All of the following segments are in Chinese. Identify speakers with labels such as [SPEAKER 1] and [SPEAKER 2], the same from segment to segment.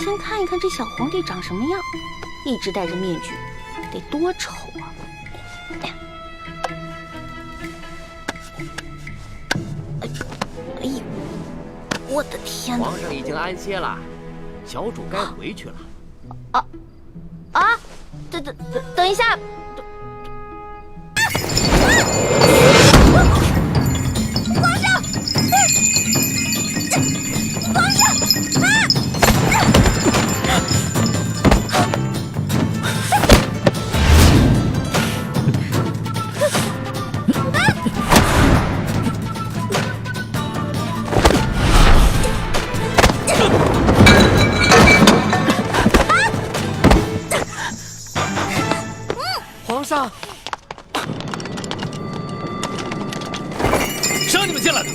[SPEAKER 1] 先看一看这小皇帝长什么样，一直戴着面具，得多丑啊！哎呦，我的天哪！
[SPEAKER 2] 皇上已经安歇了，小主该回去了。
[SPEAKER 1] 等一下。皇上！皇上！
[SPEAKER 2] 皇上，
[SPEAKER 3] 谁让你们进来的？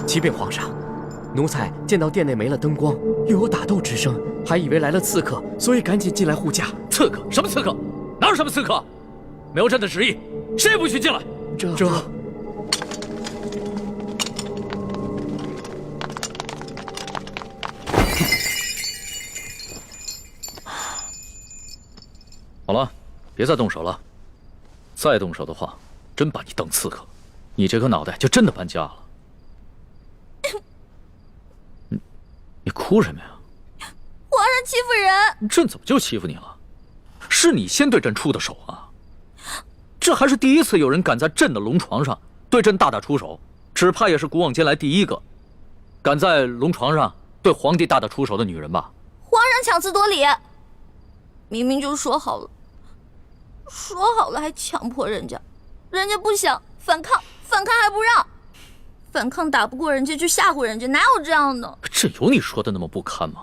[SPEAKER 3] 启禀皇上，奴才见到殿内没了灯光，又有打斗之声，还以为来了刺客，所以赶紧进来护驾。
[SPEAKER 4] 刺客？什么刺客？哪有什么刺客？没有朕的旨意，谁也不许进来。
[SPEAKER 3] 这……
[SPEAKER 4] 好了，别再动手了。再动手的话，真把你当刺客，你这颗脑袋就真的搬家了。你哭什么呀？
[SPEAKER 1] 皇上欺负人！
[SPEAKER 4] 朕怎么就欺负你了？是你先对朕出的手啊！这还是第一次有人敢在朕的龙床上对朕大打出手，只怕也是古往今来第一个敢在龙床上对皇帝大打出手的女人吧？
[SPEAKER 1] 皇上强词夺理，明明就说好了还强迫人家，人家不想反抗还不让，反抗打不过人家就吓唬人家，哪有这样的？
[SPEAKER 4] 这有你说的那么不堪吗？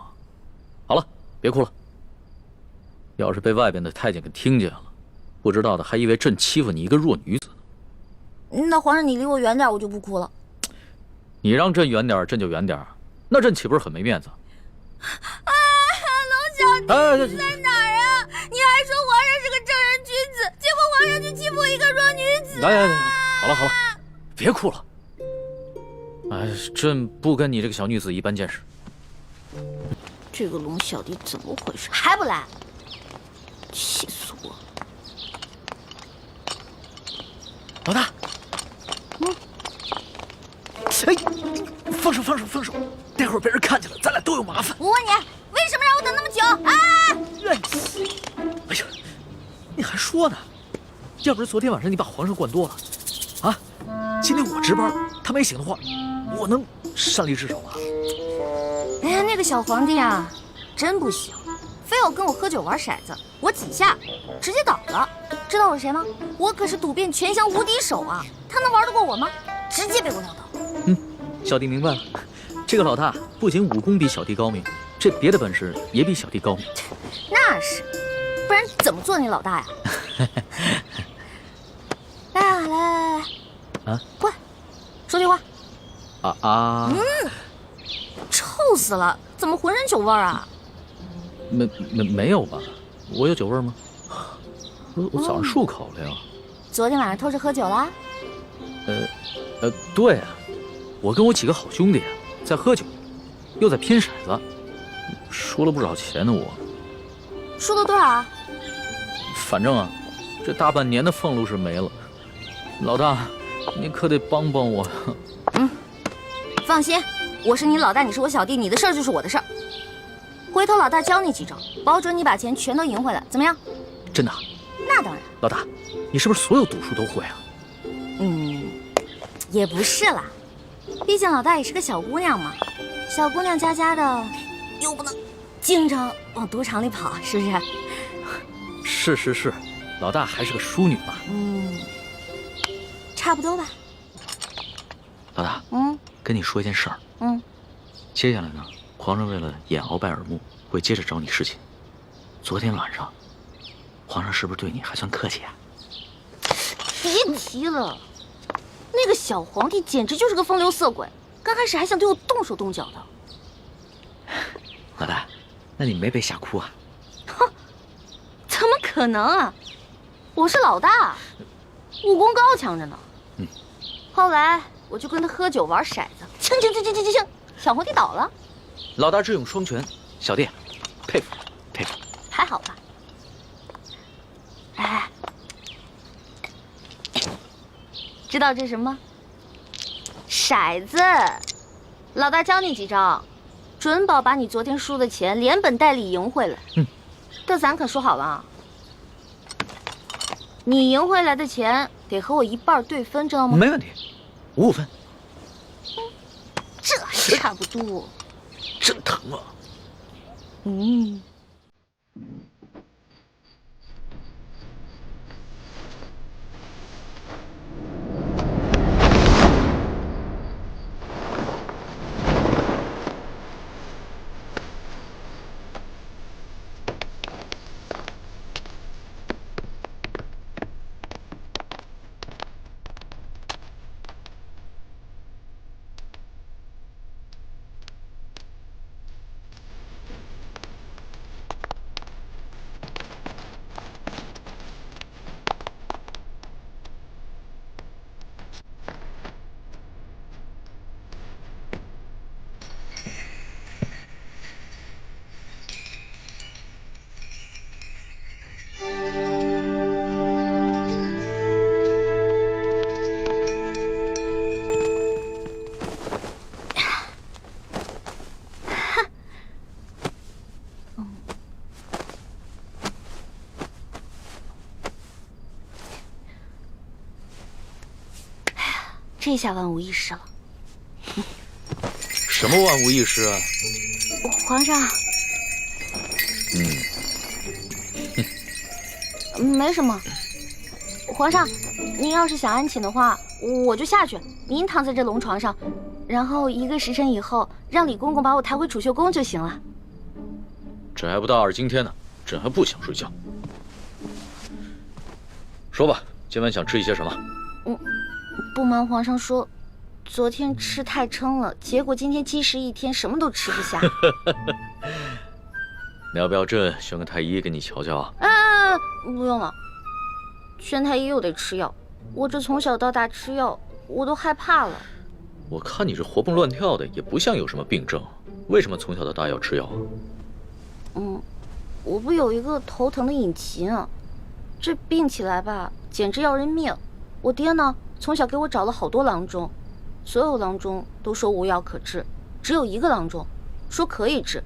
[SPEAKER 4] 好了，别哭了。要是被外边的太监给听见了，不知道的还以为朕欺负你一个弱女子呢。
[SPEAKER 1] 那皇上你离我远点，我就不哭了。
[SPEAKER 4] 你让朕远点，朕就远点，那朕岂不是很没面子？
[SPEAKER 1] 龙小弟，你在哪儿啊？你还说皇上是个正人君子，结果皇上就欺负我一个弱女子。
[SPEAKER 4] 来，好了，别哭了。哎，朕不跟你这个小女子一般见识。
[SPEAKER 1] 这个龙小弟怎么回事？还不来？气死我了！
[SPEAKER 4] 老大，哎，放手！待会儿被人看见了，咱俩都有麻烦。
[SPEAKER 1] 我问你，为什么让我等那么久啊？
[SPEAKER 4] 哎呀，你还说呢？要不是昨天晚上你把皇上灌多了，啊，今天我值班，他没醒的话，我能擅离职守吗？
[SPEAKER 1] 哎呀，那个小皇帝啊，真不行，非要跟我喝酒玩骰子，我几下直接倒了。知道我是谁吗？我可是赌遍全乡无敌手啊！他能玩得过我吗？直接被我撂倒。
[SPEAKER 4] 小弟明白了，这个老大不仅武功比小弟高明，这别的本事也比小弟高明。
[SPEAKER 1] 那是，不然怎么做你老大呀？来，
[SPEAKER 4] 啊，
[SPEAKER 1] 过来，说句话。臭死了！怎么浑身酒味啊？
[SPEAKER 4] 没有吧？我有酒味吗？我早上漱口了呀。
[SPEAKER 1] 昨天晚上偷着喝酒啦？
[SPEAKER 4] 对啊，我跟我几个好兄弟在喝酒，又在拼骰子，输了不少钱呢。我
[SPEAKER 1] 输了多少啊？
[SPEAKER 4] 反正啊，这大半年的俸禄是没了。老大，你可得帮帮我。
[SPEAKER 1] 放心，我是你老大，你是我小弟，你的事儿就是我的事儿。回头老大教你几招，保准你把钱全都赢回来，怎么样？
[SPEAKER 4] 真的？
[SPEAKER 1] 那当然。
[SPEAKER 4] 老大，你是不是所有赌术都会啊？
[SPEAKER 1] 也不是啦，毕竟老大也是个小姑娘嘛，小姑娘家家的，又不能经常往赌场里跑，是不是？
[SPEAKER 4] 是，老大还是个淑女嘛。
[SPEAKER 1] 差不多吧。
[SPEAKER 4] 老大，跟你说一件事儿。接下来呢，皇上为了掩鳌拜耳目，会接着找你侍寝。昨天晚上，皇上是不是对你还算客气啊？
[SPEAKER 1] 别提了，那个小皇帝简直就是个风流色鬼，刚开始还想对我动手动脚的。
[SPEAKER 4] 老大，那你没被吓哭啊？
[SPEAKER 1] 哼，怎么可能啊！我是老大，武功高强着呢。后来我就跟他喝酒玩骰子，小皇帝倒了，
[SPEAKER 4] 老大智勇双全，小弟佩服佩服。
[SPEAKER 1] 还好吧？哎，知道这是什么吗？骰子，老大教你几招，准保把你昨天输的钱连本带利赢回来。但咱可说好了啊，你赢回来的钱得和我一半对分，知道吗？
[SPEAKER 4] 没问题，55分。
[SPEAKER 1] 这还差不多。
[SPEAKER 4] 真疼啊！
[SPEAKER 1] 嗯。这下万无一失了。
[SPEAKER 4] 什么万无一失啊？
[SPEAKER 1] 皇上，没什么。皇上，您要是想安寝的话，我就下去，您躺在这龙床上，然后1个时辰以后，让李公公把我抬回储秀宫就行了。
[SPEAKER 4] 朕还不大二今天呢，朕还不想睡觉。说吧，今晚想吃一些什么？
[SPEAKER 1] 不瞒皇上说，昨天吃太撑了，结果今天积食一天，什么都吃不下。
[SPEAKER 4] 你要不要朕选个太医给你瞧瞧啊？
[SPEAKER 1] 不用了，宣太医又得吃药，我这从小到大吃药，我都害怕了。
[SPEAKER 4] 我看你这活蹦乱跳的，也不像有什么病症，为什么从小到大要吃药啊？
[SPEAKER 1] 我不有一个头疼的隐疾啊，这病起来吧，简直要人命。我爹呢，从小给我找了好多郎中，所有郎中都说无药可治，只有一个郎中说可以治，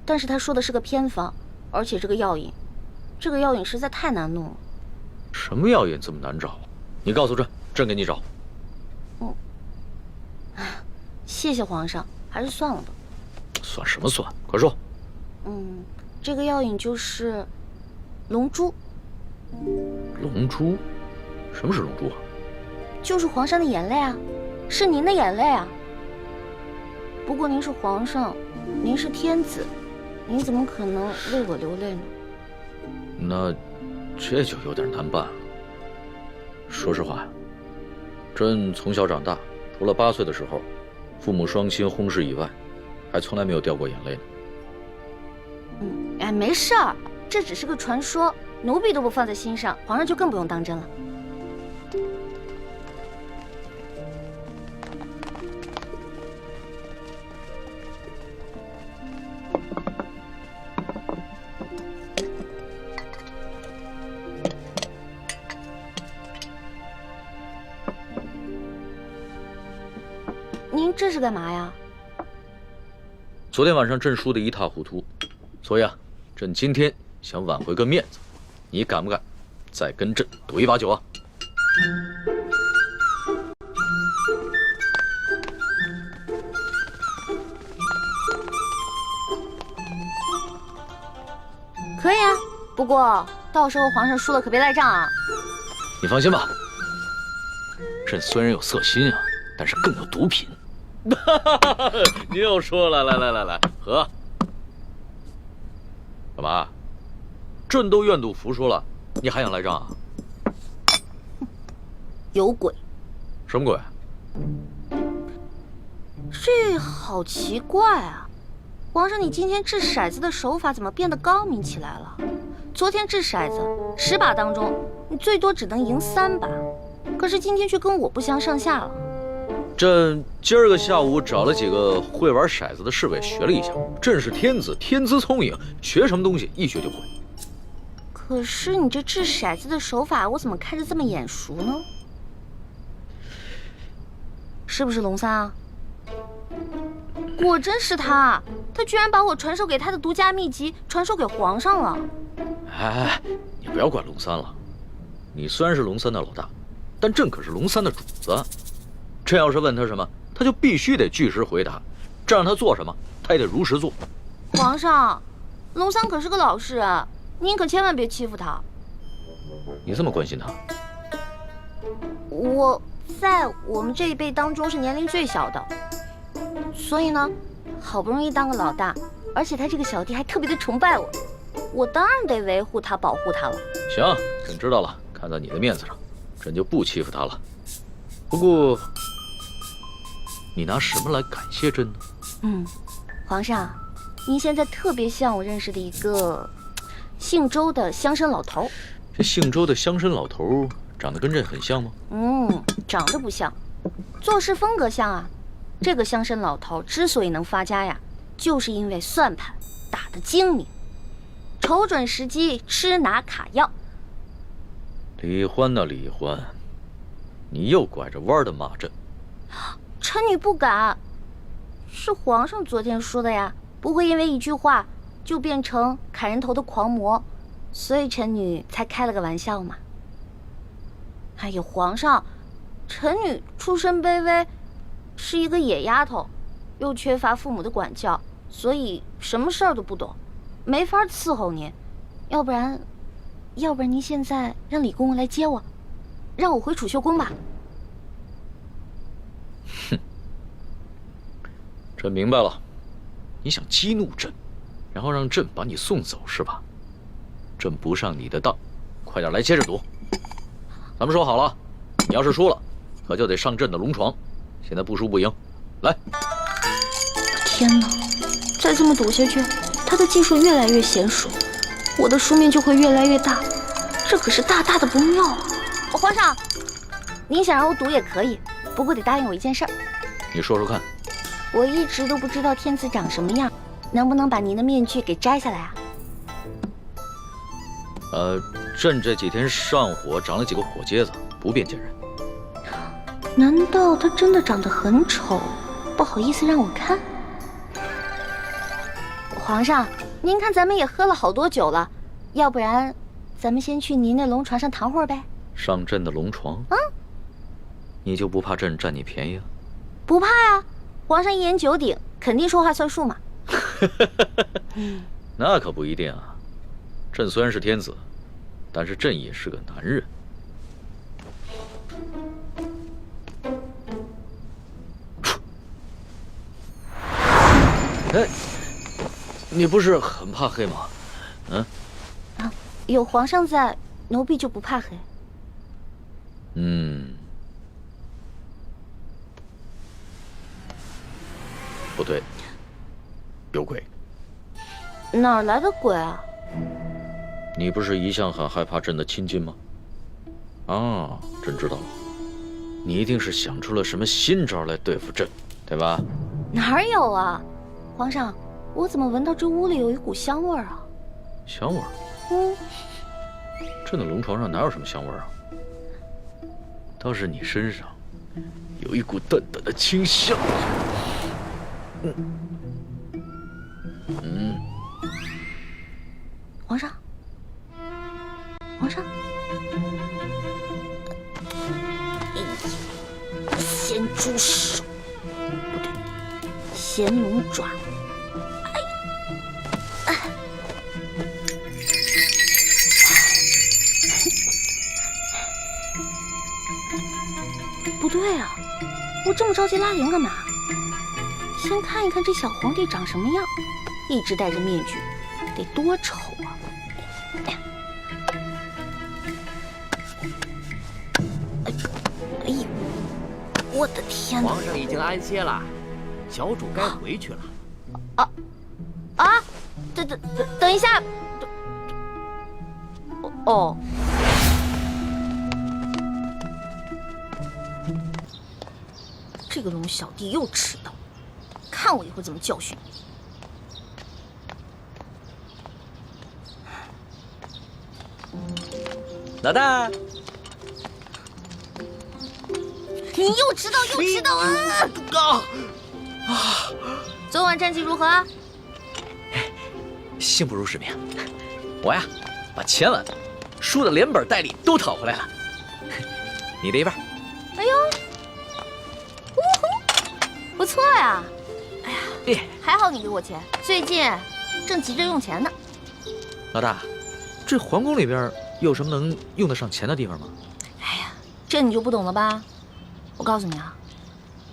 [SPEAKER 1] 但是他说的是个偏方，而且这个药引实在太难弄了。
[SPEAKER 4] 什么药引这么难找？你告诉朕，朕给你找。
[SPEAKER 1] 谢谢皇上，还是算了吧。
[SPEAKER 4] 算什么算？快说。
[SPEAKER 1] 这个药引就是龙珠。
[SPEAKER 4] 龙珠？什么是龙珠啊？
[SPEAKER 1] 就是皇上的眼泪啊，是您的眼泪啊。不过您是皇上，您是天子，您怎么可能为我流泪呢？
[SPEAKER 4] 那这就有点难办了。说实话，朕从小长大，除了8岁的时候，父母双亲薨逝以外，还从来没有掉过眼泪呢。
[SPEAKER 1] 没事儿，这只是个传说，奴婢都不放在心上，皇上就更不用当真了。您这是干嘛呀？
[SPEAKER 4] 昨天晚上朕输得一塌糊涂，所以朕今天想挽回个面子，你敢不敢再跟朕赌一把酒啊？
[SPEAKER 1] 可以啊，不过到时候皇上输了可别赖账啊。
[SPEAKER 4] 你放心吧，朕虽然有色心啊，但是更有毒品。你又说了，来，喝。干嘛？朕都愿赌服输了，你还想赖账啊？
[SPEAKER 1] 有鬼！
[SPEAKER 4] 什么鬼？
[SPEAKER 1] 这好奇怪啊！皇上，你今天掷骰子的手法怎么变得高明起来了？昨天掷骰子10把当中，你最多只能赢3把，可是今天却跟我不相上下了。
[SPEAKER 4] 朕今儿个下午找了几个会玩骰子的侍卫学了一下。朕是天子，天资聪颖，学什么东西一学就会。
[SPEAKER 1] 可是你这掷骰子的手法，我怎么看着这么眼熟呢？是不是龙三啊？果真是他，他居然把我传授给他的独家秘籍传授给皇上了。
[SPEAKER 4] 哎，你不要管龙三了。你虽然是龙三的老大，但朕可是龙三的主子。朕要是问他什么，他就必须得据实回答。这让他做什么，他也得如实做。
[SPEAKER 1] 皇上，龙三可是个老实人，您可千万别欺负他。
[SPEAKER 4] 你这么关心他？
[SPEAKER 1] 我在我们这一辈当中是年龄最小的，所以呢，好不容易当个老大，而且他这个小弟还特别的崇拜我，我当然得维护他、保护他了。
[SPEAKER 4] 行，朕知道了。看在你的面子上，朕就不欺负他了。不过，你拿什么来感谢朕呢？
[SPEAKER 1] 皇上，您现在特别像我认识的一个姓周的乡绅老头。
[SPEAKER 4] 这姓周的乡绅老头长得跟朕很像吗？
[SPEAKER 1] 长得不像，做事风格像啊。这个乡绅老头之所以能发家呀，就是因为算盘打得精明，瞅准时机吃拿卡要。
[SPEAKER 4] 李欢呐，李欢，你又拐着弯的骂朕。
[SPEAKER 1] 臣女不敢，是皇上昨天说的呀，不会因为一句话就变成砍人头的狂魔，所以臣女才开了个玩笑嘛。哎呀，皇上，臣女出身卑微，是一个野丫头，又缺乏父母的管教，所以什么事儿都不懂，没法伺候您。要不然您现在让李公公来接我，让我回储秀宫吧。
[SPEAKER 4] 哼，朕明白了，你想激怒朕，然后让朕把你送走是吧？朕不上你的当，快点来接着赌。咱们说好了，你要是输了，可就得上朕的龙床。现在不输不赢，来！
[SPEAKER 1] 天哪，再这么赌下去，他的技术越来越娴熟，我的输面就会越来越大，这可是大大的不妙啊！皇上，您想让我赌也可以，不过得答应我一件事儿。
[SPEAKER 4] 你说说看。
[SPEAKER 1] 我一直都不知道天子长什么样，能不能把您的面具给摘下来啊？
[SPEAKER 4] 朕这几天上火长了几个火疖子，不便见人。
[SPEAKER 1] 难道他真的长得很丑，不好意思让我看？皇上，您看咱们也喝了好多酒了，要不然咱们先去您那龙床上躺会儿呗？
[SPEAKER 4] 上朕的龙床？你就不怕朕占你便宜啊？
[SPEAKER 1] 不怕呀，皇上一言九鼎，肯定说话算数嘛。
[SPEAKER 4] 那可不一定啊。朕虽然是天子，但是朕也是个男人。哎，你不是很怕黑吗？
[SPEAKER 1] 有皇上在，奴婢就不怕黑。
[SPEAKER 4] 不对，有鬼。
[SPEAKER 1] 哪儿来的鬼啊？
[SPEAKER 4] 你不是一向很害怕朕的亲近吗？啊，朕知道了，你一定是想出了什么新招来对付朕，对吧？
[SPEAKER 1] 哪儿有啊？皇上，我怎么闻到这屋里有一股香味儿啊？
[SPEAKER 4] 香味儿？朕的龙床上哪有什么香味儿啊？倒是你身上有一股淡淡的清香。
[SPEAKER 1] 皇上，皇上，咸猪手，不对，咸龙爪。不对啊，我这么着急拉铃干嘛？先看一看这小皇帝长什么样，一直戴着面具，得多丑啊！哎呦，我的天哪！
[SPEAKER 2] 皇上已经安歇了，小主该回去了。
[SPEAKER 1] 等一下，哦。这个龙小弟又迟到，看我一会儿怎么教训你。
[SPEAKER 4] 老大，
[SPEAKER 1] 你又迟到啊！昨晚战绩如何啊？
[SPEAKER 4] 幸不辱使命。我呀，把前晚输的连本带利都讨回来了。你的一半。
[SPEAKER 1] 哎呦，呜呼，不错呀！哎呀，还好你给我钱，最近正急着用钱呢。
[SPEAKER 4] 老大，这皇宫里边有什么能用得上钱的地方吗？
[SPEAKER 1] 哎呀，这你就不懂了吧？我告诉你啊，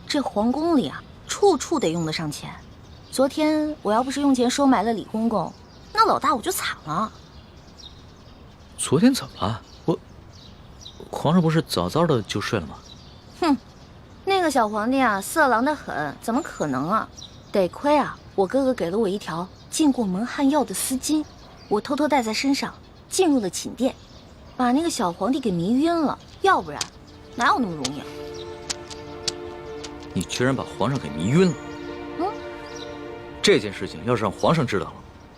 [SPEAKER 1] 这皇宫里啊，处处得用得上钱。昨天我要不是用钱收买了李公公，那老大我就惨了。
[SPEAKER 4] 昨天怎么了？皇上不是早早的就睡了吗？
[SPEAKER 1] 哼，那个小皇帝啊，色狼得很，怎么可能啊？得亏啊，我哥哥给了我一条进过蒙汗药的丝巾，我偷偷带在身上，进入了寝殿，把那个小皇帝给迷晕了。要不然，哪有那么容易啊？
[SPEAKER 4] 你居然把皇上给迷晕了！这件事情要是让皇上知道了，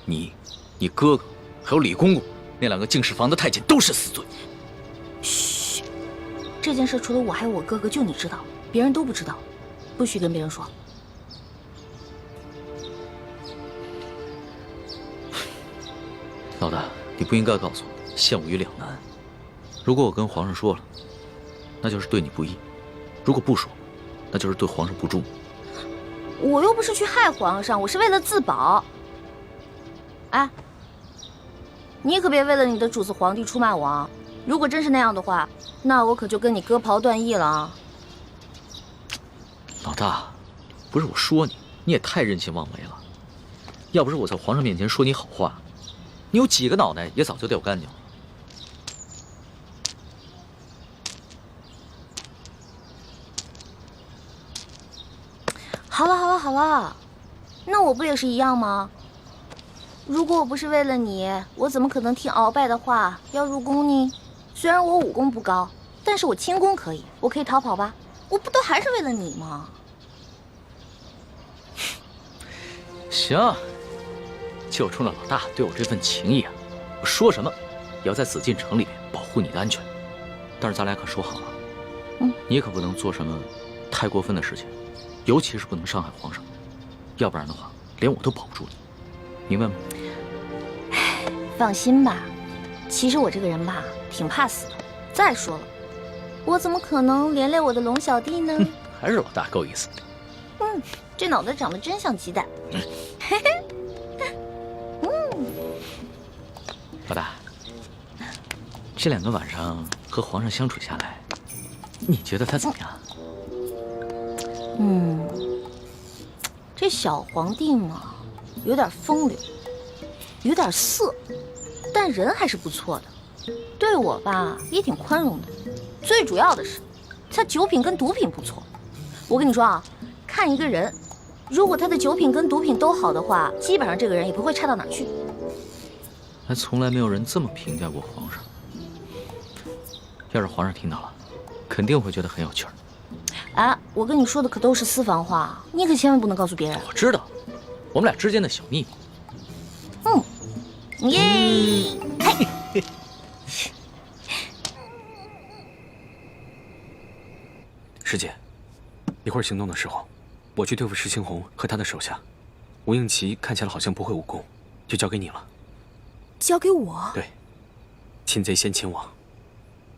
[SPEAKER 4] 你哥哥还有李公公那2个净室房的太监都是死罪。
[SPEAKER 1] 嘘，这件事除了我还有我哥哥，就你知道，别人都不知道，不许跟别人说。
[SPEAKER 4] 老大，你不应该告诉我，陷我于两难。如果我跟皇上说了，那就是对你不义；如果不说，那就是对皇上不忠。
[SPEAKER 1] 我又不是去害皇上，我是为了自保。哎，你可别为了你的主子皇帝出卖我啊！如果真是那样的话，那我可就跟你割袍断义了啊！
[SPEAKER 4] 老大，不是我说你，你也太任性妄为了。要不是我在皇上面前说你好话，你有几个脑袋也早就掉干净了。
[SPEAKER 1] 好了，那我不也是一样吗？如果我不是为了你，我怎么可能听鳌拜的话要入宫呢？虽然我武功不高，但是我轻功可以，我可以逃跑吧？我不都还是为了你吗？
[SPEAKER 4] 行，就冲着老大对我这份情谊啊，我说什么也要在紫禁城里面保护你的安全。但是咱俩可说好了，你可不能做什么太过分的事情，尤其是不能伤害皇上，要不然的话，连我都保不住你，明白吗？
[SPEAKER 1] 放心吧，其实我这个人吧，挺怕死的。再说了，我怎么可能连累我的龙小弟呢？
[SPEAKER 4] 还是老大够意思。
[SPEAKER 1] 这脑袋长得真像鸡蛋。
[SPEAKER 4] 老大，这2个晚上和皇上相处下来，你觉得他怎么样？
[SPEAKER 1] 这小皇帝嘛，有点风流，有点色，但人还是不错的，对我吧也挺宽容的。最主要的是，他酒品跟毒品不错。我跟你说啊，看一个人，如果他的酒品跟毒品都好的话，基本上这个人也不会差到哪儿去。
[SPEAKER 4] 还从来没有人这么评价过皇上。要是皇上听到了，肯定会觉得很有趣儿。
[SPEAKER 1] 哎，我跟你说的可都是私房话，你可千万不能告诉别人。
[SPEAKER 4] 我知道，我们俩之间的小秘密。
[SPEAKER 1] 耶！
[SPEAKER 3] 师姐，一会儿行动的时候，我去对付石青红和他的手下。吴应奇看起来好像不会武功，就交给你了。
[SPEAKER 5] 交给我？
[SPEAKER 3] 对，擒贼先擒王。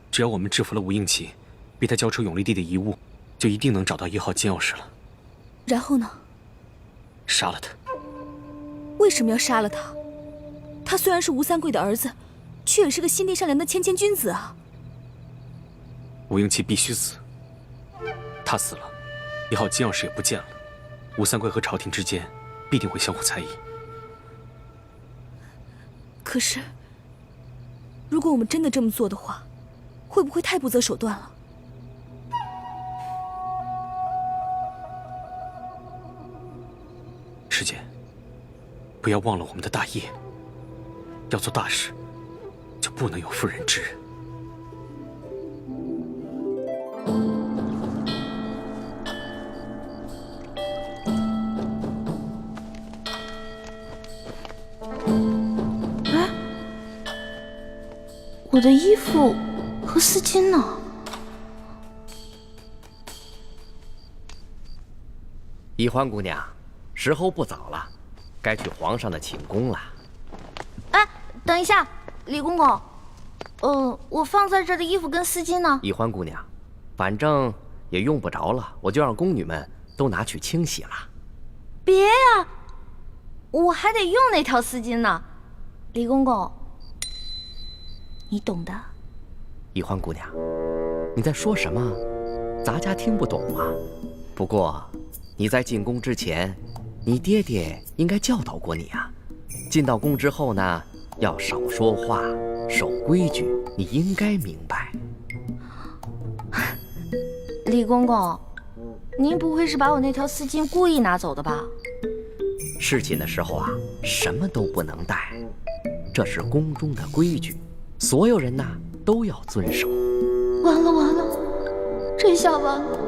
[SPEAKER 3] 只要我们制服了吴应奇，逼他交出永历帝的遗物，就一定能找到1号金钥匙了。
[SPEAKER 5] 然后呢？
[SPEAKER 3] 杀了他。
[SPEAKER 5] 为什么要杀了他？他虽然是吴三桂的儿子，却也是个心地善良的谦谦君子啊。
[SPEAKER 3] 吴应奇必须死。他死了，1号金钥匙也不见了。吴三桂和朝廷之间必定会相互猜疑。
[SPEAKER 5] 可是，如果我们真的这么做的话，会不会太不择手段了？
[SPEAKER 3] 师姐，不要忘了我们的大业。要做大事，就不能有妇人之仁。
[SPEAKER 1] 哎，我的衣服和丝巾呢？
[SPEAKER 2] 宜欢姑娘，时候不早了，该去皇上的寝宫了。
[SPEAKER 1] 哎，等一下，李公公，我放在这儿的衣服跟丝巾呢？
[SPEAKER 2] 宜欢姑娘，反正也用不着了，我就让宫女们都拿去清洗了。
[SPEAKER 1] 别呀，我还得用那条丝巾呢。李公公，你懂的。
[SPEAKER 2] 宜欢姑娘，你在说什么？咱家听不懂啊。不过你在进宫之前，你爹爹应该教导过你啊。进到宫之后呢，要少说话，守规矩，你应该明白。
[SPEAKER 1] 李公公，您不会是把我那条丝巾故意拿走的吧？
[SPEAKER 2] 侍寝的时候啊，什么都不能带，这是宫中的规矩，所有人呐都要遵守。
[SPEAKER 1] 完了完了，这下完了。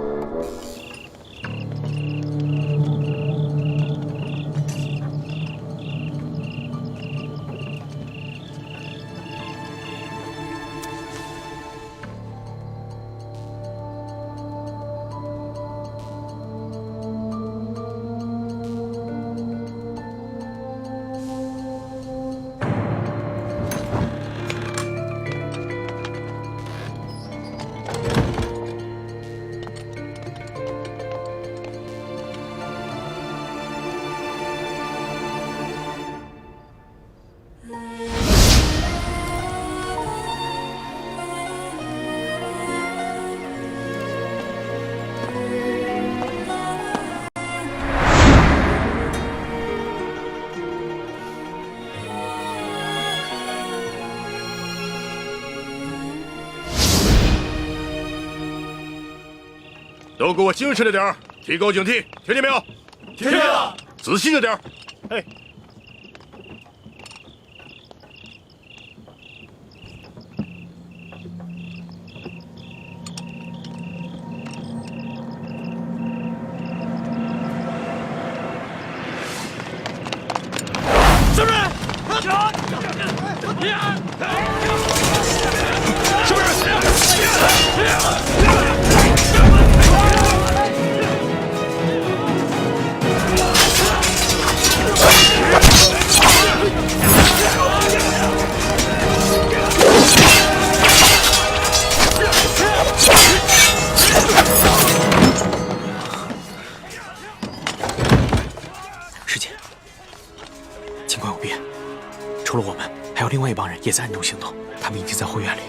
[SPEAKER 6] 都给我精神着点儿，提高警惕，听见没有？
[SPEAKER 7] 听见了。
[SPEAKER 6] 仔细着点儿。
[SPEAKER 7] 哎。
[SPEAKER 6] 是不是？
[SPEAKER 3] 师姐，情况有变，除了我们，还有另外一帮人也在暗中行动。他们已经在后院里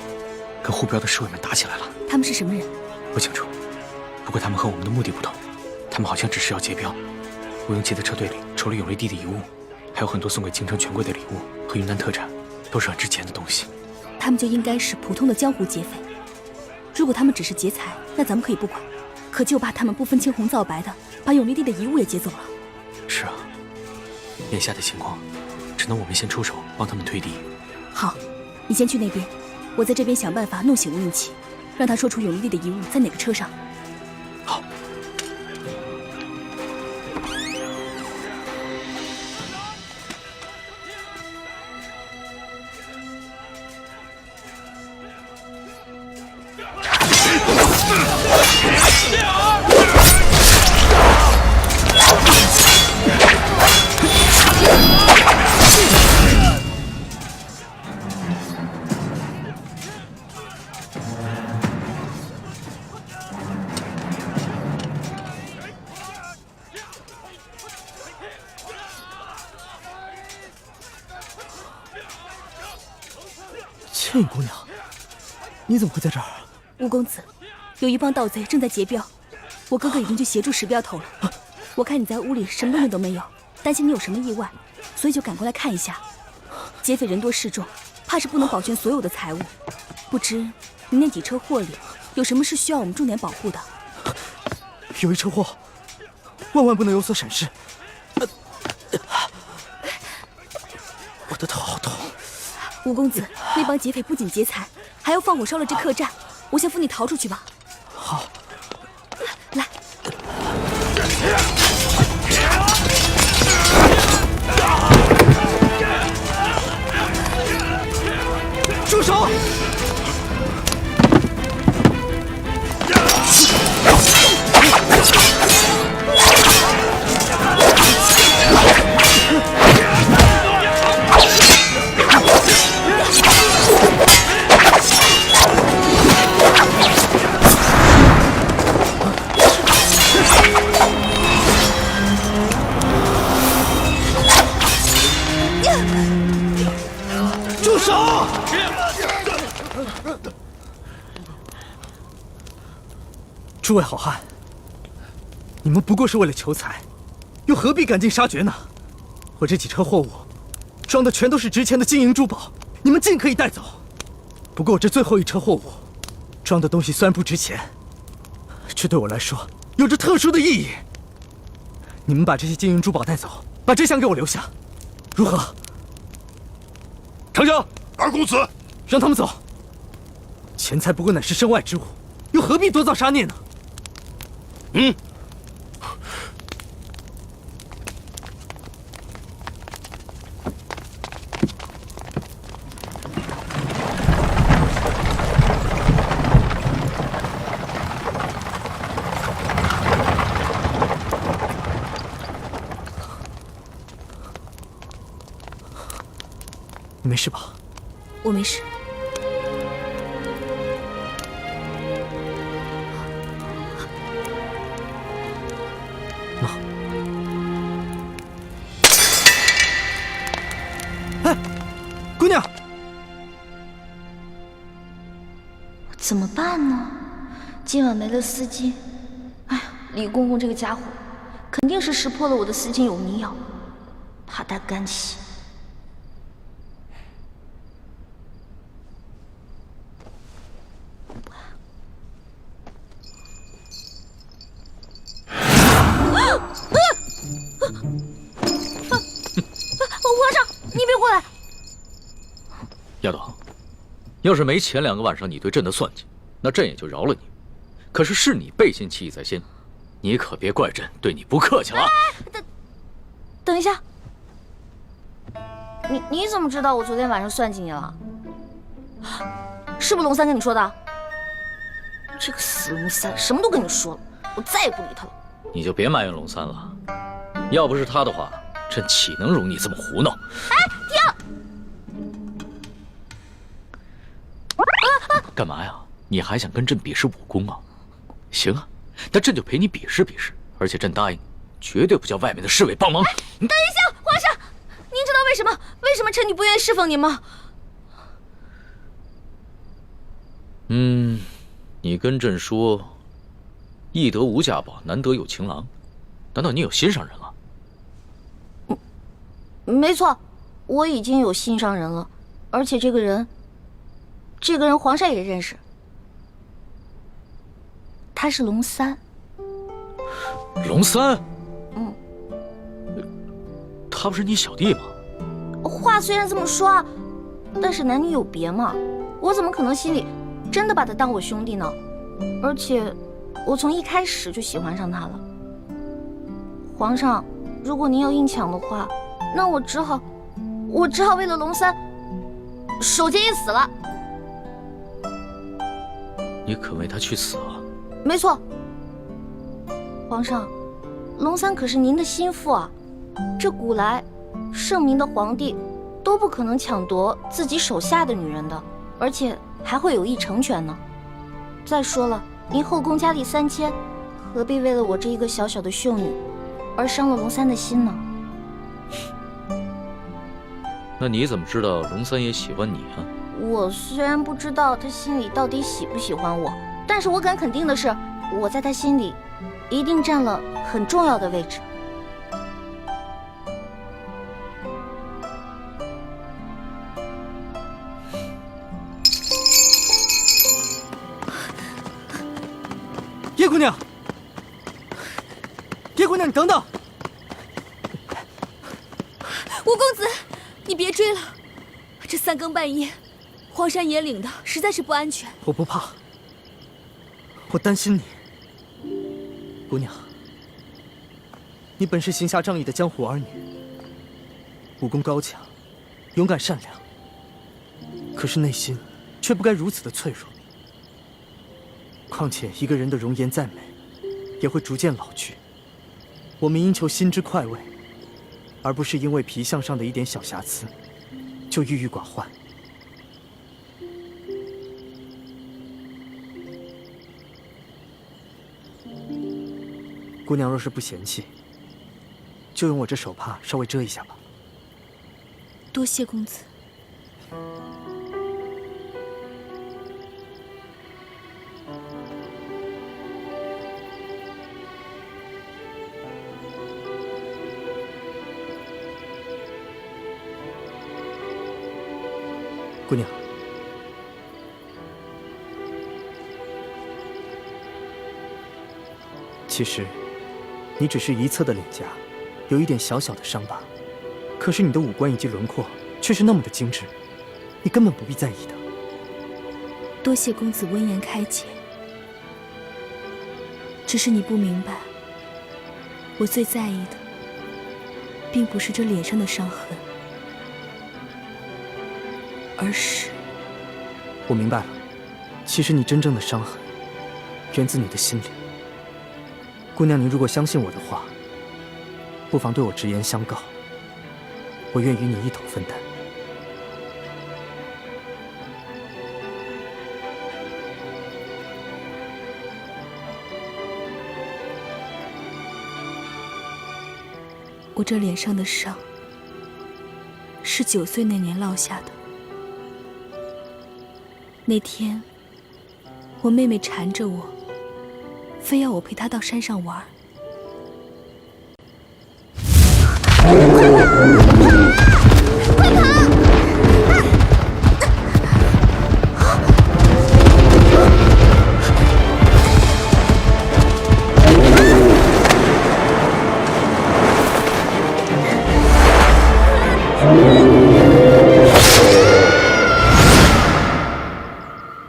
[SPEAKER 3] 跟护标的侍卫们打起来了。
[SPEAKER 5] 他们是什么人？
[SPEAKER 3] 不清楚，不过他们和我们的目的不同。他们好像只是要劫镖。吴用奇的车队里，除了永历帝的遗物，还有很多送给京城权贵的礼物和云南特产，都是很值钱的东西。
[SPEAKER 5] 他们就应该是普通的江湖劫匪。如果他们只是劫财，那咱们可以不管。可就怕他们不分青红皂白的把永历帝的遗物也劫走了。
[SPEAKER 3] 是啊，眼下的情况，只能我们先出手帮他们推敌。
[SPEAKER 5] 好，你先去那边，我在这边想办法弄醒吴应奇，让他说出永历帝的遗物在哪个车上。
[SPEAKER 3] 好。
[SPEAKER 7] 倩影姑娘，你怎么会在这儿？
[SPEAKER 5] 吴公子，有一帮盗贼正在劫镖，我哥哥已经去协助拾镖头了。我看你在屋里什么东西都没有，担心你有什么意外，所以就赶过来看一下。劫匪人多势众，怕是不能保全所有的财物。不知你那几车货里有什么是需要我们重点保护的？
[SPEAKER 7] 有一车货，万万不能有所闪失。我的头好痛。
[SPEAKER 5] 吴公子，那帮劫匪不仅劫财，还要放火烧了这客栈。我先扶你逃出去吧。
[SPEAKER 7] 好。
[SPEAKER 5] 来。
[SPEAKER 7] 住手！诸位好汉，你们不过是为了求财，又何必赶尽杀绝呢？我这几车货物，装的全都是值钱的金银珠宝，你们尽可以带走。不过我这最后一车货物，装的东西虽然不值钱，却对我来说有着特殊的意义。你们把这些金银珠宝带走，把这箱给我留下，如何？长江，
[SPEAKER 6] 二公子，
[SPEAKER 7] 让他们走。钱财不过乃是身外之物，又何必多造杀孽呢？
[SPEAKER 6] 嗯。
[SPEAKER 7] 你没事吧？
[SPEAKER 5] 我没事。
[SPEAKER 7] 哎，姑娘，
[SPEAKER 1] 怎么办呢？今晚没了丝巾。哎呀，李公公这个家伙，肯定是识破了我的丝巾有迷药，怕他干洗。皇上，你别过来！
[SPEAKER 4] 丫头，要是没前2个晚上你对朕的算计，那朕也就饶了你。可是你背信弃义在先，你可别怪朕对你不客气了啊！
[SPEAKER 1] 等一下，你怎么知道我昨天晚上算计你了？是不是龙三跟你说的？这个死龙三，什么都跟你说了，我再也不理他了。
[SPEAKER 4] 你就别埋怨龙三了，要不是他的话，朕岂能容你这么胡闹？
[SPEAKER 1] 哎，停！
[SPEAKER 4] 干嘛呀？你还想跟朕比试武功啊？行啊，那朕就陪你比试比试，而且朕答应，绝对不叫外面的侍卫帮忙。
[SPEAKER 1] 等一下，皇上，您知道为什么臣女不愿意侍奉您吗？
[SPEAKER 4] 你跟朕说，易得无价宝，难得有情郎，难道你有心上人了？
[SPEAKER 1] 没错，我已经有心上人了，而且这个人皇上也认识，他是龙三。
[SPEAKER 4] 龙三？他不是你小弟吗？
[SPEAKER 1] 话虽然这么说啊，但是男女有别嘛，我怎么可能心里真的把他当我兄弟呢？而且我从一开始就喜欢上他了。皇上，如果您要硬抢的话，那我只好为了龙三守节一死了。
[SPEAKER 4] 你肯为他去死啊？
[SPEAKER 1] 没错，皇上，龙三可是您的心腹啊，这古来圣明的皇帝都不可能抢夺自己手下的女人的，而且还会有意成全呢。再说了，您后宫佳丽3000，何必为了我这一个小小的秀女而伤了龙三的心呢？
[SPEAKER 4] 那你怎么知道龙三也喜欢你啊？
[SPEAKER 1] 我虽然不知道他心里到底喜不喜欢我，但是我敢肯定的是，我在他心里一定占了很重要的位置。
[SPEAKER 7] 叶姑娘，叶姑娘，你等等！
[SPEAKER 5] 吴公子，你别追了，这3更半夜，荒山野岭的，实在是不安全。
[SPEAKER 7] 我不怕，我担心你。姑娘，你本是行侠仗义的江湖儿女，武功高强，勇敢善良，可是内心却不该如此的脆弱。况且一个人的容颜再美，也会逐渐老去。我们应求心之快慰，而不是因为皮相上的一点小瑕疵，就郁郁寡欢。姑娘若是不嫌弃，就用我这手帕稍微遮一下吧。
[SPEAKER 5] 多谢公子。
[SPEAKER 7] 姑娘，其实你只是一侧的脸颊有一点小小的伤疤，可是你的五官以及轮廓却是那么的精致，你根本不必在意的。
[SPEAKER 5] 多谢公子温言开解，只是你不明白，我最在意的并不是这脸上的伤痕，而是……
[SPEAKER 7] 我明白了，其实你真正的伤痕源自你的心里。姑娘，你如果相信我的话，不妨对我直言相告，我愿与你一同分担。
[SPEAKER 5] 我这脸上的伤，是9岁那年落下的。那天，我妹妹缠着我，非要我陪她到山上玩。
[SPEAKER 1] 快跑！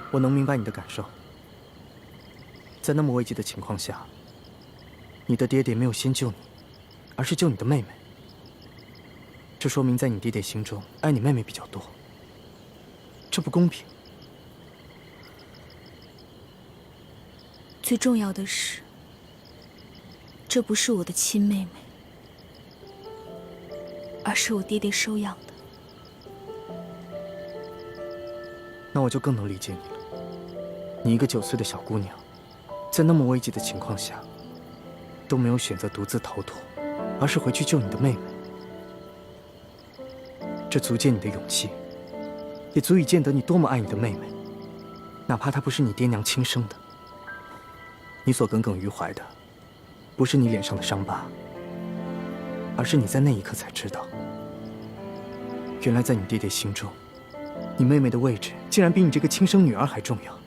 [SPEAKER 7] 我能明白你的感受，在那么危急的情况下，你的爹爹没有先救你，而是救你的妹妹。这说明在你爹爹心中，爱你妹妹比较多，这不公平。
[SPEAKER 5] 最重要的是，这不是我的亲妹妹，而是我爹爹收养的。
[SPEAKER 7] 那我就更能理解你了。你一个9岁的小姑娘，在那么危急的情况下，都没有选择独自逃脱，而是回去救你的妹妹。这足见你的勇气，也足以见得你多么爱你的妹妹，哪怕她不是你爹娘亲生的。你所耿耿于怀的，不是你脸上的伤疤，而是你在那一刻才知道，原来在你爹爹心中，你妹妹的位置竟然比你这个亲生女儿还重要。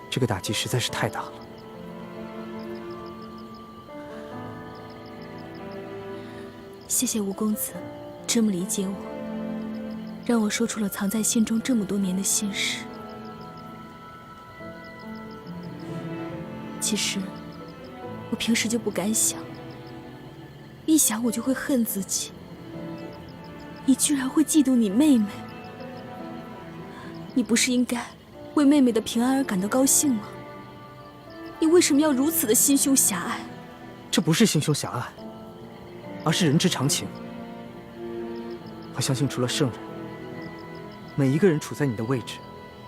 [SPEAKER 7] 这个打击实在是太大了。
[SPEAKER 5] 谢谢吴公子这么理解我，让我说出了藏在心中这么多年的心事。其实我平时就不敢想，一想我就会恨自己。你居然会嫉妒你妹妹，你不是应该为妹妹的平安而感到高兴吗？你为什么要如此的心胸狭隘？
[SPEAKER 7] 这不是心胸狭隘，而是人之常情。我相信除了圣人，每一个人处在你的位置，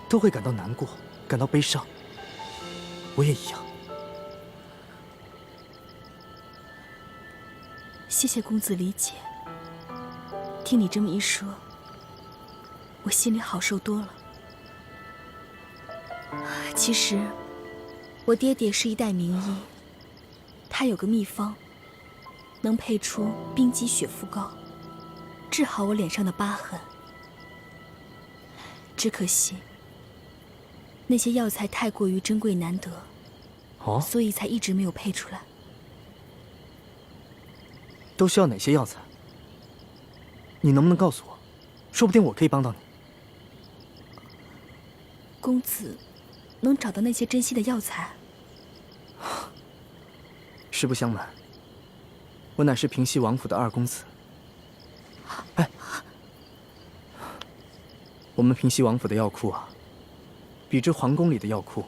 [SPEAKER 7] 都会感到难过，感到悲伤。我也一样。
[SPEAKER 5] 谢谢公子理解。听你这么一说，我心里好受多了。其实，我爹爹是一代名医，他有个秘方，能配出冰肌血肤膏，治好我脸上的疤痕。只可惜，那些药材太过于珍贵难得，所以才一直没有配出来。
[SPEAKER 7] 都需要哪些药材？你能不能告诉我？说不定我可以帮到你。
[SPEAKER 5] 公子能找到那些珍稀的药材？
[SPEAKER 7] 实不相瞒，我乃是平西王府的2公子。哎，我们平西王府的药库啊，比之皇宫里的药库